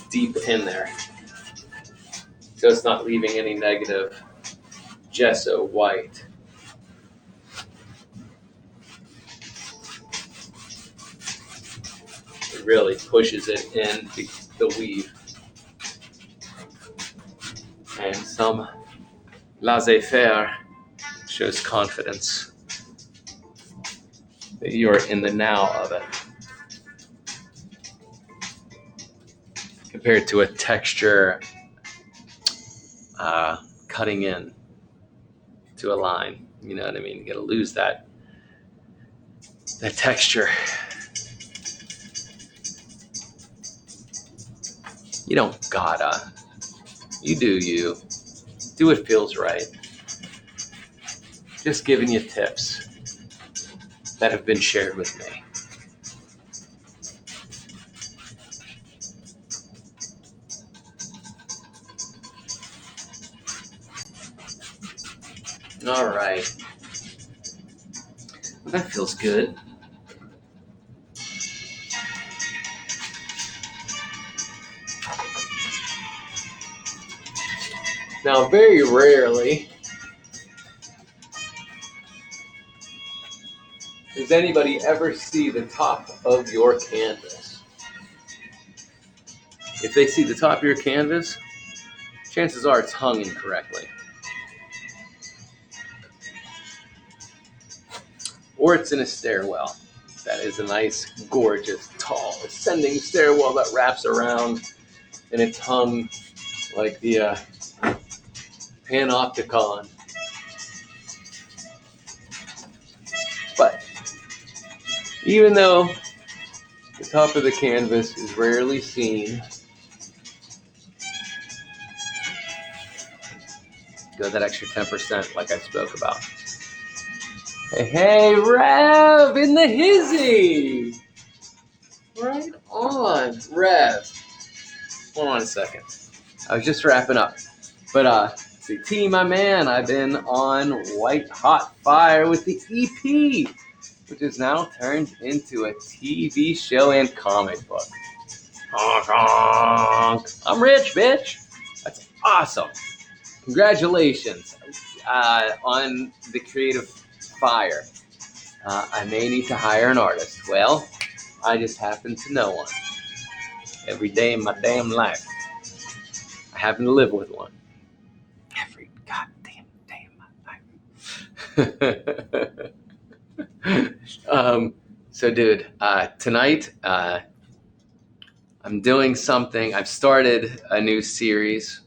deep in there, so it's not leaving any negative gesso white. It really pushes it in the weave. And some laissez-faire shows confidence that you're in the now of it, compared to a texture cutting in to a line. You know what I mean? You got to lose that texture. You don't gotta. You do you. Do what feels right. Just giving you tips that have been shared with me. All right. Well, that feels good. Now, very rarely does anybody ever see the top of your canvas. If they see the top of your canvas, chances are it's hung incorrectly. Or it's in a stairwell. That is a nice, gorgeous, tall, ascending stairwell that wraps around, and it's hung like the panopticon. But even though the top of the canvas is rarely seen, go that extra 10% like I spoke about. Hey, Rev in the hizzy! Right on, Rev. Hold on a second. I was just wrapping up. But, see, T, my man, I've been on White Hot Fire with the EP, which is now turned into a TV show and comic book. Honk, honk. I'm rich, bitch. That's awesome. Congratulations on the creative fire. I may need to hire an artist. Well, I just happen to know one. Every day in my damn life, I happen to live with one. Every goddamn day in my life. So, dude, tonight I'm doing something. I've started a new series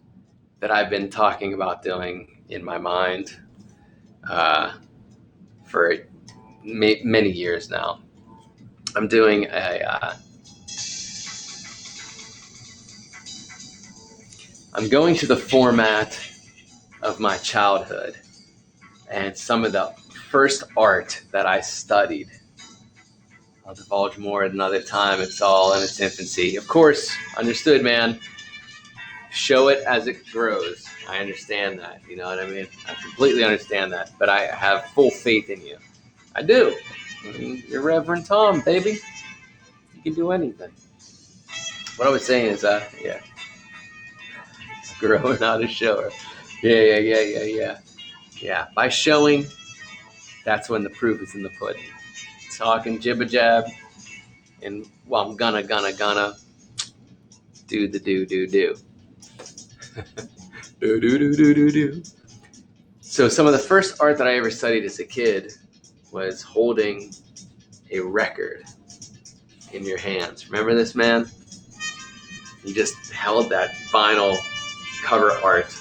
that I've been talking about doing in my mind for many years now. I'm doing I'm going to the format of my childhood and some of the first art that I studied. I'll divulge more at another time. It's all in its infancy. Of course, understood, man. Show it as it grows. I understand that. You know what I mean? I completely understand that. But I have full faith in you. I do. I mean, you're Reverend Tom, baby. You can do anything. What I was saying is, yeah. Growing out a shower. Yeah. By showing, that's when the proof is in the pudding. Talking jibba jab, and well, I'm gonna do the do. do. So some of the first art that I ever studied as a kid was holding a record in your hands. Remember this, man? You just held that vinyl cover art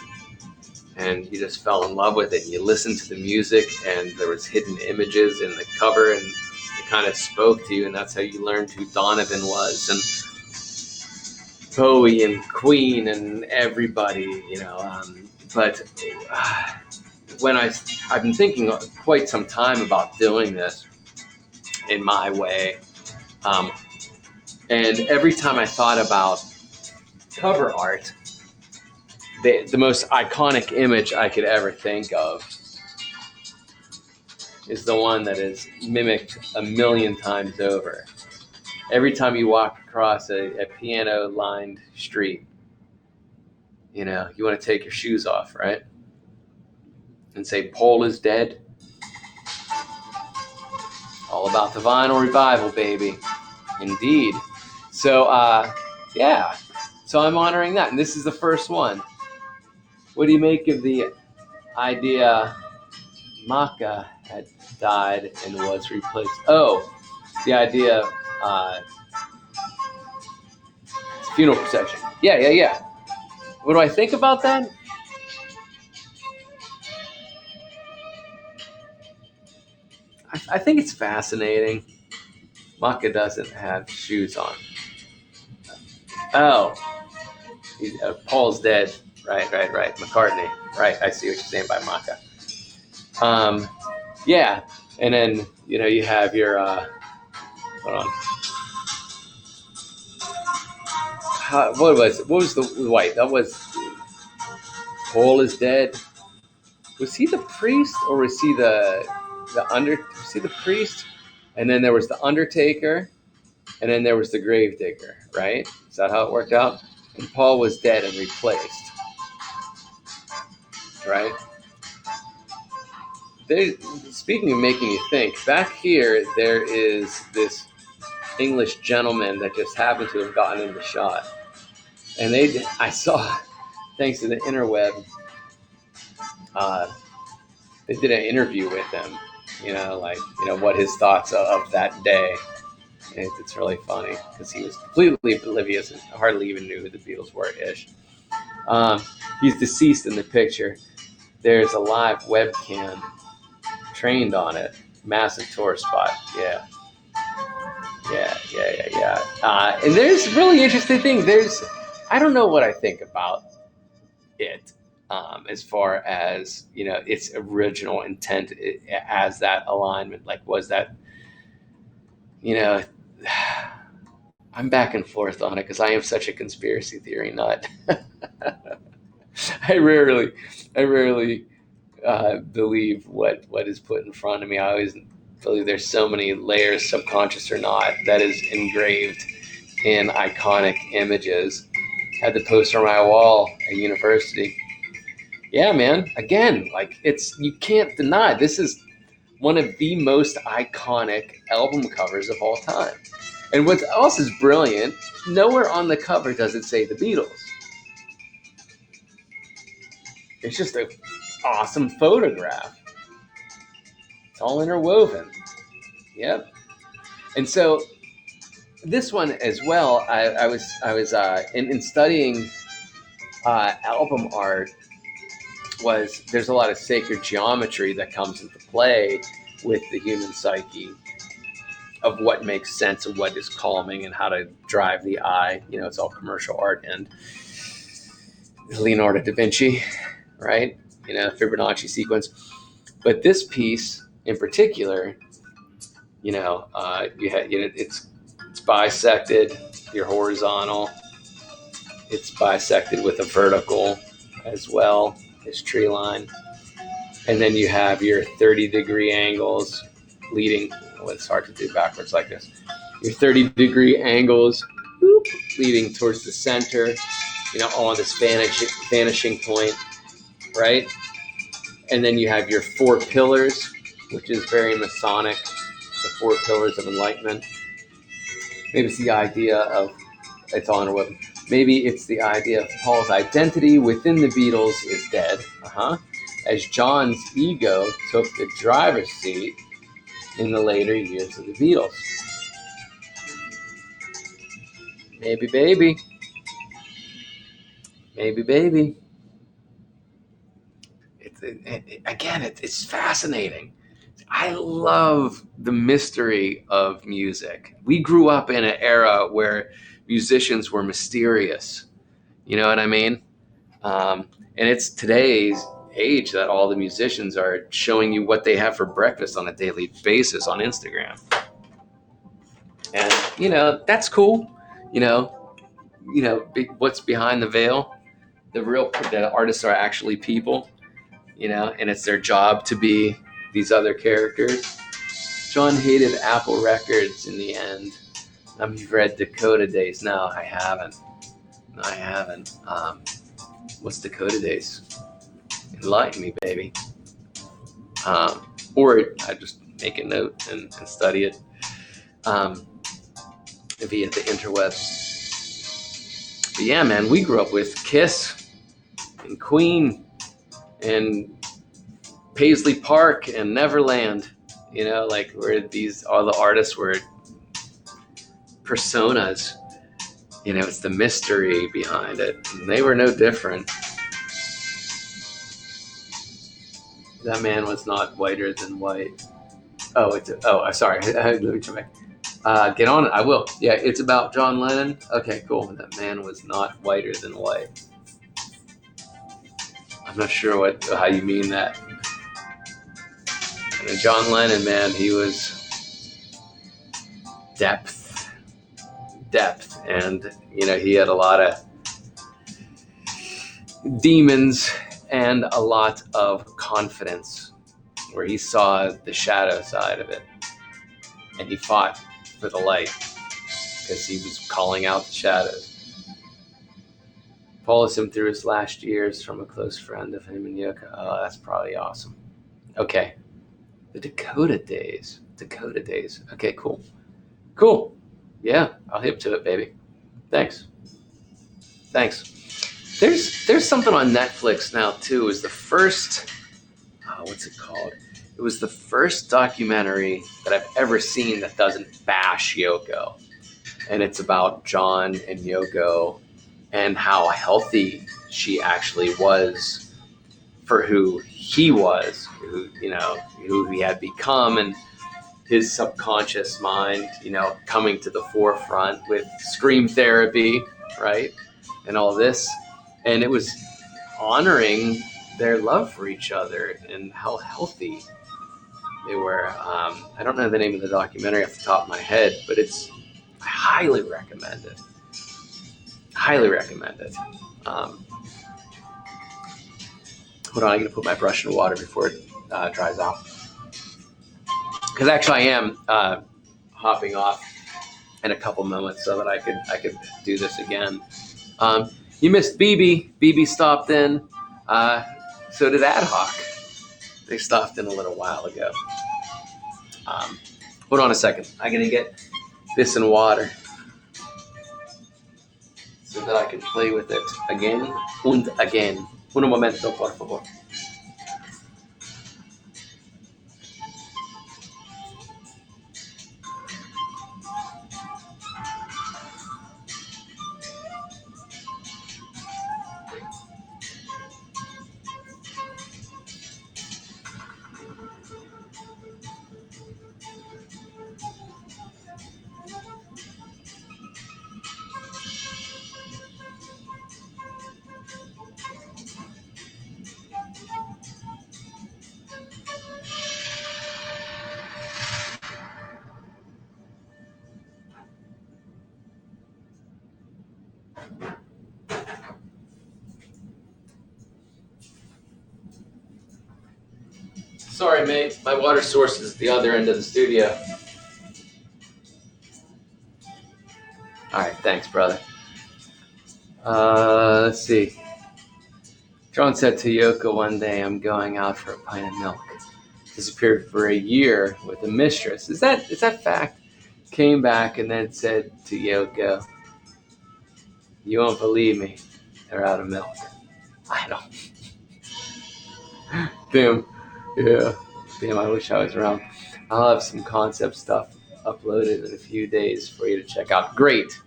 and you just fell in love with it. You listened to the music and there was hidden images in the cover and it kind of spoke to you, and that's how you learned who Donovan was. And Bowie and Queen and everybody, but when I've been thinking quite some time about doing this in my way, um, and every time I thought about cover art, the most iconic image I could ever think of is the one that is mimicked a million times over. Every time you walk across a piano-lined street, you want to take your shoes off, right? And say, Paul is dead. All about the vinyl revival, baby. Indeed. So, yeah. So I'm honoring that. And this is the first one. What do you make of the idea Maka had died and was replaced? Oh, the idea funeral procession. Yeah. What do I think about that? I think it's fascinating. Maka doesn't have shoes on. Oh, Paul's dead. Right. McCartney. Right. I see what you're saying by Maka. Yeah. And then, you have your, hold on. What was the white? That was Paul is dead. Was he the priest or was he was he the priest? And then there was the Undertaker, and then there was the Gravedigger, right? Is that how it worked out? And Paul was dead and replaced, right? Speaking of making you think, back here there is this English gentleman that just happened to have gotten in the shot, and I saw, thanks to the interweb, they did an interview with him, what his thoughts of that day. And it's really funny because he was completely oblivious and hardly even knew who the Beatles were ish. He's deceased in the picture. There's a live webcam trained on it. Massive tour spot. Yeah. And there's really interesting thing. I don't know what I think about it. As far as its original intent as that alignment, like was that, I'm back and forth on it because I am such a conspiracy theory nut. I rarely believe what is put in front of me. I always believe there's so many layers, subconscious or not, that is engraved in iconic images. Had the poster on my wall at university. Yeah, man. Again, you can't deny this is one of the most iconic album covers of all time. And what else is brilliant, nowhere on the cover does it say the Beatles. It's just an awesome photograph. It's all interwoven. Yep. And so this one as well, I was in studying album art, there's a lot of sacred geometry that comes into play with the human psyche of what makes sense and what is calming and how to drive the eye. It's all commercial art and Leonardo da Vinci, right? Fibonacci sequence. But this piece in particular, it's bisected. You're horizontal. It's bisected with a vertical as well. This tree line, and then you have your 30-degree angles leading. Well, it's hard to do backwards like this. Your 30-degree angles leading towards the center, on this vanishing point, right? And then you have your 4 pillars, which is very Masonic, the 4 pillars of enlightenment. Maybe it's the idea of, it's all in a web. Maybe it's the idea of Paul's identity within the Beatles is dead. As John's ego took the driver's seat in the later years of the Beatles. Maybe, baby. It's fascinating. I love the mystery of music. We grew up in an era where musicians were mysterious. You know what I mean? And it's today's age that all the musicians are showing you what they have for breakfast on a daily basis on Instagram. And, that's cool. You know, what's behind the veil. The artists are actually people, and it's their job to be these other characters. John hated Apple Records in the end. You've read Dakota Days. No, I haven't. What's Dakota Days? Enlighten me, baby. Or I just make a note and study it via the interwebs. But yeah, man, we grew up with Kiss and Queen and Paisley Park and Neverland. Where all the artists were personas. It's the mystery behind it. And they were no different. That man was not whiter than white. Sorry. Let me try back. Get on it. I will. Yeah, it's about John Lennon. Okay, cool. That man was not whiter than white. I'm not sure how you mean that. And John Lennon, man, he was depth. And, he had a lot of demons and a lot of confidence where he saw the shadow side of it. And he fought for the light because he was calling out the shadows. Follows him through his last years from a close friend of him and Yoko. Oh, that's probably awesome. Okay. The Dakota Days. Okay, cool. Yeah, I'll hip to it, baby. Thanks. There's something on Netflix now too. It was the first, what's it called? It was the first documentary that I've ever seen that doesn't bash Yoko. And it's about John and Yoko and how healthy she actually was for who he was, who he had become, and his subconscious mind, coming to the forefront with scream therapy, right? And all this. And it was honoring their love for each other and how healthy they were. I don't know the name of the documentary off the top of my head, but I highly recommend it. Hold on, I'm going to put my brush in water before it dries out. Because actually I am hopping off in a couple moments so that I could do this again. You missed BB. BB stopped in. So did Ad Hoc. They stopped in a little while ago. Hold on a second. I'm going to get this in water so that I can play with it again and again. Un momento, por favor. Sorry, mate. My water source is at the other end of the studio. All right, thanks, brother. Let's see. John said to Yoko one day, "I'm going out for a pint of milk." Disappeared for a year with a mistress. Is that fact? Came back and then said to Yoko, "You won't believe me. They're out of milk." I don't. Damn. Yeah. Damn, I wish I was around. I'll have some concept stuff uploaded in a few days for you to check out. Great.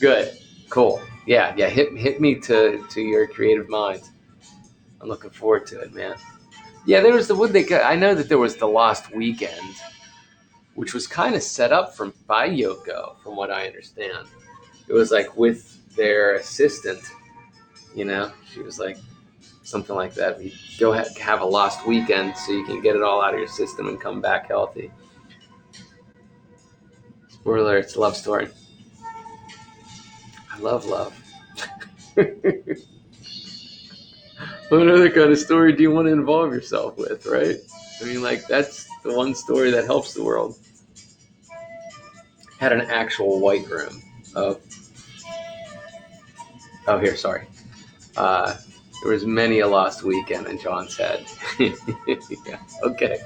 Good. Cool. Yeah. Hit me to your creative mind. I'm looking forward to it, man. Yeah, there was I know that there was the Lost Weekend, which was kind of set up by Yoko, from what I understand. it was like with their assistant, she was like something like that. You go have a lost weekend so you can get it all out of your system and come back healthy. Spoiler, it's a love story. I love love. What other kind of story do you want to involve yourself with, right? I mean, like, that's the one story that helps the world. Had an actual white room. Oh, here, sorry. There was many a lost weekend in John's head. Yeah, okay.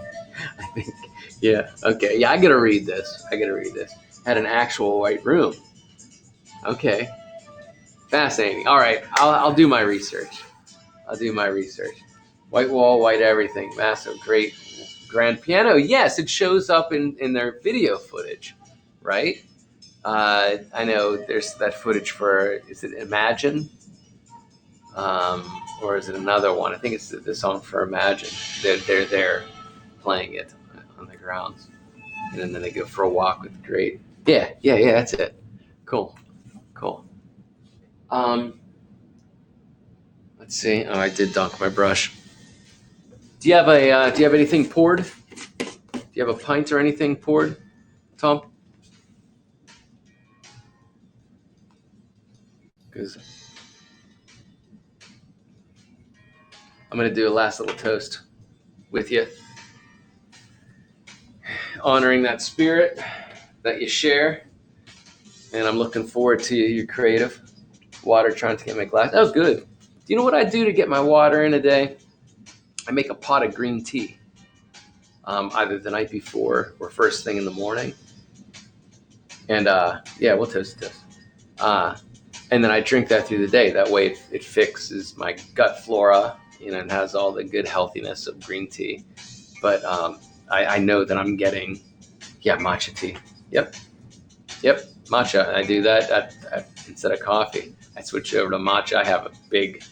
I think, yeah, okay. Yeah, I gotta read this. Had an actual white room. Okay. Fascinating. All right, I'll do my research. White wall, white everything. Massive, great, grand piano. Yes, it shows up in their video footage, right? I know there's that footage for, is it Imagine? Or is it another one? I think it's the song for Imagine. They're there playing it on the grounds. And then they go for a walk with the great. Yeah, that's it. Cool. Let's see. Oh, I did dunk my brush. Do you have anything poured? Do you have a pint or anything poured, Tom? Because I'm gonna do a last little toast with you, honoring that spirit that you share. And I'm looking forward to your creative water trying to get my glass. Oh, good. Do you know what I do to get my water in a day? I make a pot of green tea, either the night before or first thing in the morning. And yeah, we'll toast this. And then I drink that through the day. That way it fixes my gut flora, and has all the good healthiness of green tea. But I know that I'm getting, matcha tea. Yep, matcha. I do that instead of coffee. I switch over to matcha. I have a big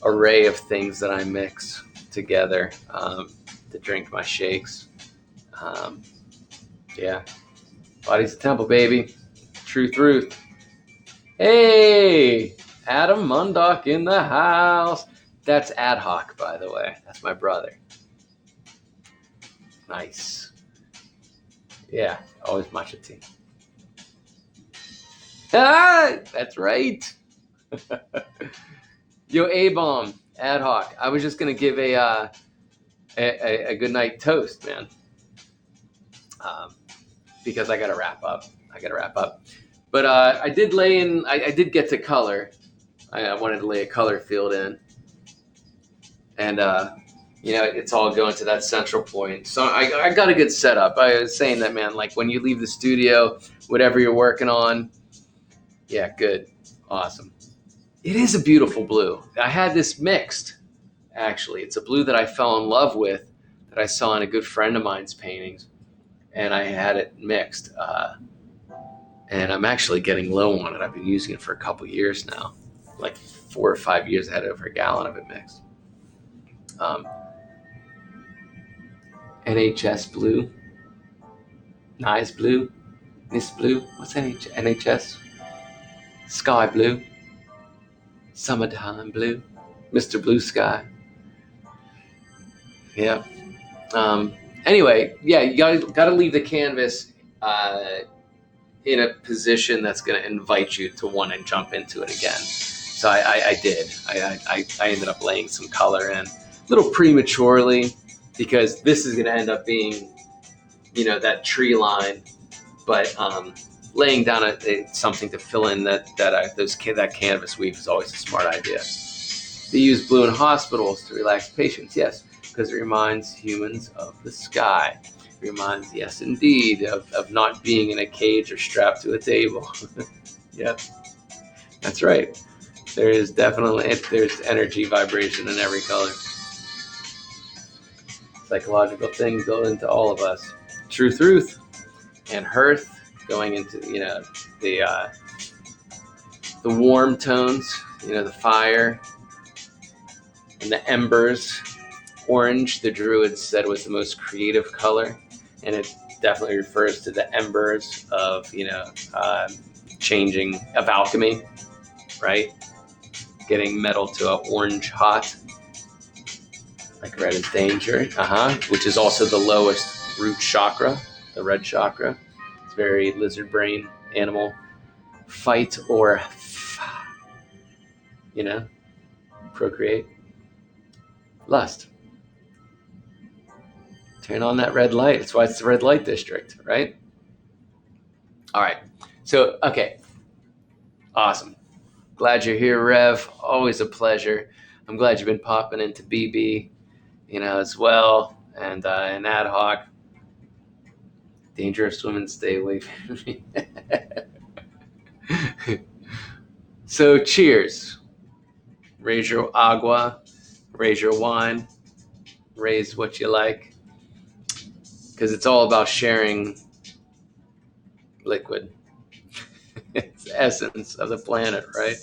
array of things that I mix together to drink my shakes. Yeah, body's a temple, baby. Truth. Hey, Adam MUNDOK in the house. That's ad hoc, by the way. That's my brother. Nice. Yeah, always matcha tea. Ah, that's right. Yo, A-bomb, ad hoc. I was just gonna give a good night toast, man, because I gotta wrap up. But I did lay in. I did get to color. I wanted to lay a color field in, and it's all going to that central point. So I got a good setup. I was saying that, man, like when you leave the studio, whatever you're working on, yeah, good, awesome. It is a beautiful blue. I had this mixed, actually. It's a blue that I fell in love with, that I saw in a good friend of mine's paintings, and I had it mixed. And I'm actually getting low on it. I've been using it for a couple years now, like 4 or 5 years. I had over a gallon of it mixed. NHS blue, nice blue, this blue. What's NHS? Sky blue, summertime blue, Mr. Blue Sky. Yeah. Anyway, yeah, you gotta leave the canvas in a position that's going to invite you to want to jump into it again. So I did. I ended up laying some color in a little prematurely, because this is going to end up being, that tree line. But laying down something to fill in that canvas weave is always a smart idea. They use blue in hospitals to relax patients, yes, because it reminds humans of the sky. Reminds, yes, indeed, of not being in a cage or strapped to a table. Yep, that's right. There's energy, vibration in every color. Psychological thing built into all of us. Truth, and hearth going into the warm tones. The fire and the embers. Orange, the Druids said, was the most creative color. And it definitely refers to the embers of, changing of alchemy, right? Getting metal to an orange hot, like red is danger, which is also the lowest root chakra, the red chakra. It's very lizard brain animal. Fight or, procreate. Lust. Turn on that red light. That's why it's the red light district, right? All right. So, okay. Awesome. Glad you're here, Rev. Always a pleasure. I'm glad you've been popping into BB, as well, and ad hoc. Dangerous women, stay away from me. So, cheers. Raise your agua, raise your wine, raise what you like, because it's all about sharing liquid. It's the essence of the planet, right?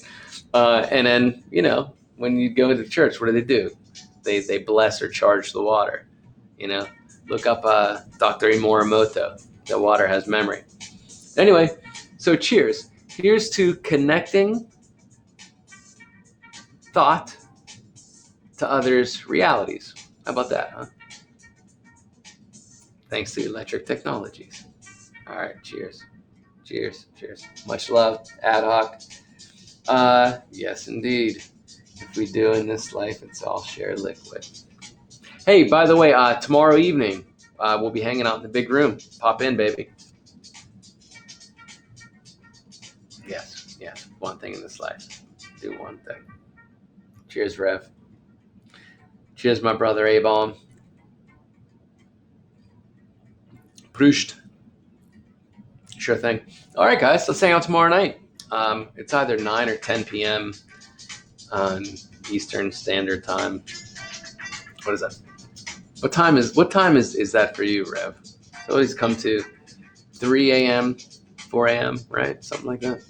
And then, when you go into church, what do? They bless or charge the water. Look up Dr. Morimoto. The water has memory. Anyway, so cheers. Here's to connecting thought to others' realities. How about that, huh? Thanks to electric technologies. All right, cheers. Cheers. Cheers. Much love, ad hoc. Yes, indeed. If we do in this life, it's all shared liquid. Hey, by the way, tomorrow evening, we'll be hanging out in the big room. Pop in, baby. Yes. One thing in this life. Do one thing. Cheers, Rev. Cheers, my brother A-Bomb. Proust. Sure thing. All right, guys, let's hang out tomorrow night. It's either 9 or 10 p.m. Eastern Standard Time. What is that? What time is that for you, Rev? It's always come to 3 a.m., 4 a.m., right? Something like that.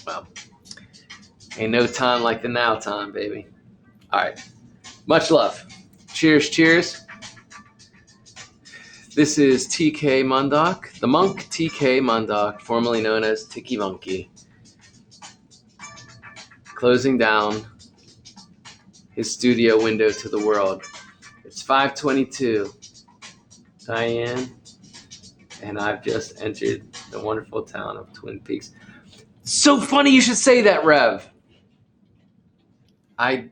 Well, ain't no time like the now time, baby. All right. Much love. Cheers. This is TK Mundok, the monk TK Mundok, formerly known as Tiki Monkey, closing down his studio window to the world. It's 5:22, Diane, and I've just entered the wonderful town of Twin Peaks. So funny you should say that, Rev. I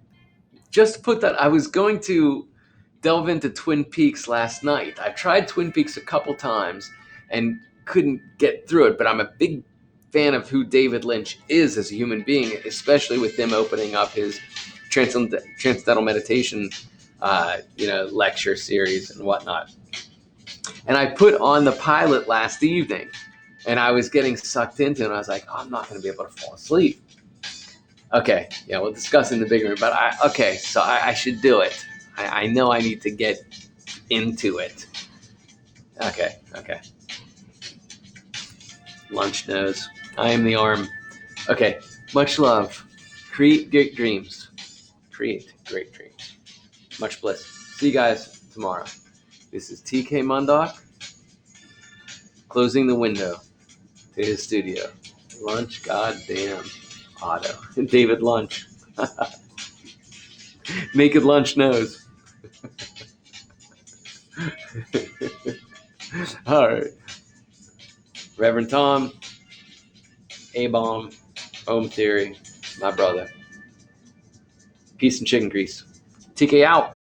just put that. I was going to delve into Twin Peaks last night. I tried Twin Peaks a couple times and couldn't get through it, but I'm a big fan of who David Lynch is as a human being, especially with him opening up his transcendental meditation, lecture series and whatnot. And I put on the pilot last evening, and I was getting sucked into it, and I was like, I'm not going to be able to fall asleep. Okay, we'll discuss in the big room, but I should do it. I know I need to get into it. Okay. Lunch knows. I am the arm. Okay, much love. Create great dreams. Much bliss. See you guys tomorrow. This is TK Mundok closing the window to his studio. Lunch, goddamn Otto. David Lunch. Naked Lunch knows. All right. Reverend Tom, A-Bomb, Home Theory, my brother. Peace and chicken grease. TK out.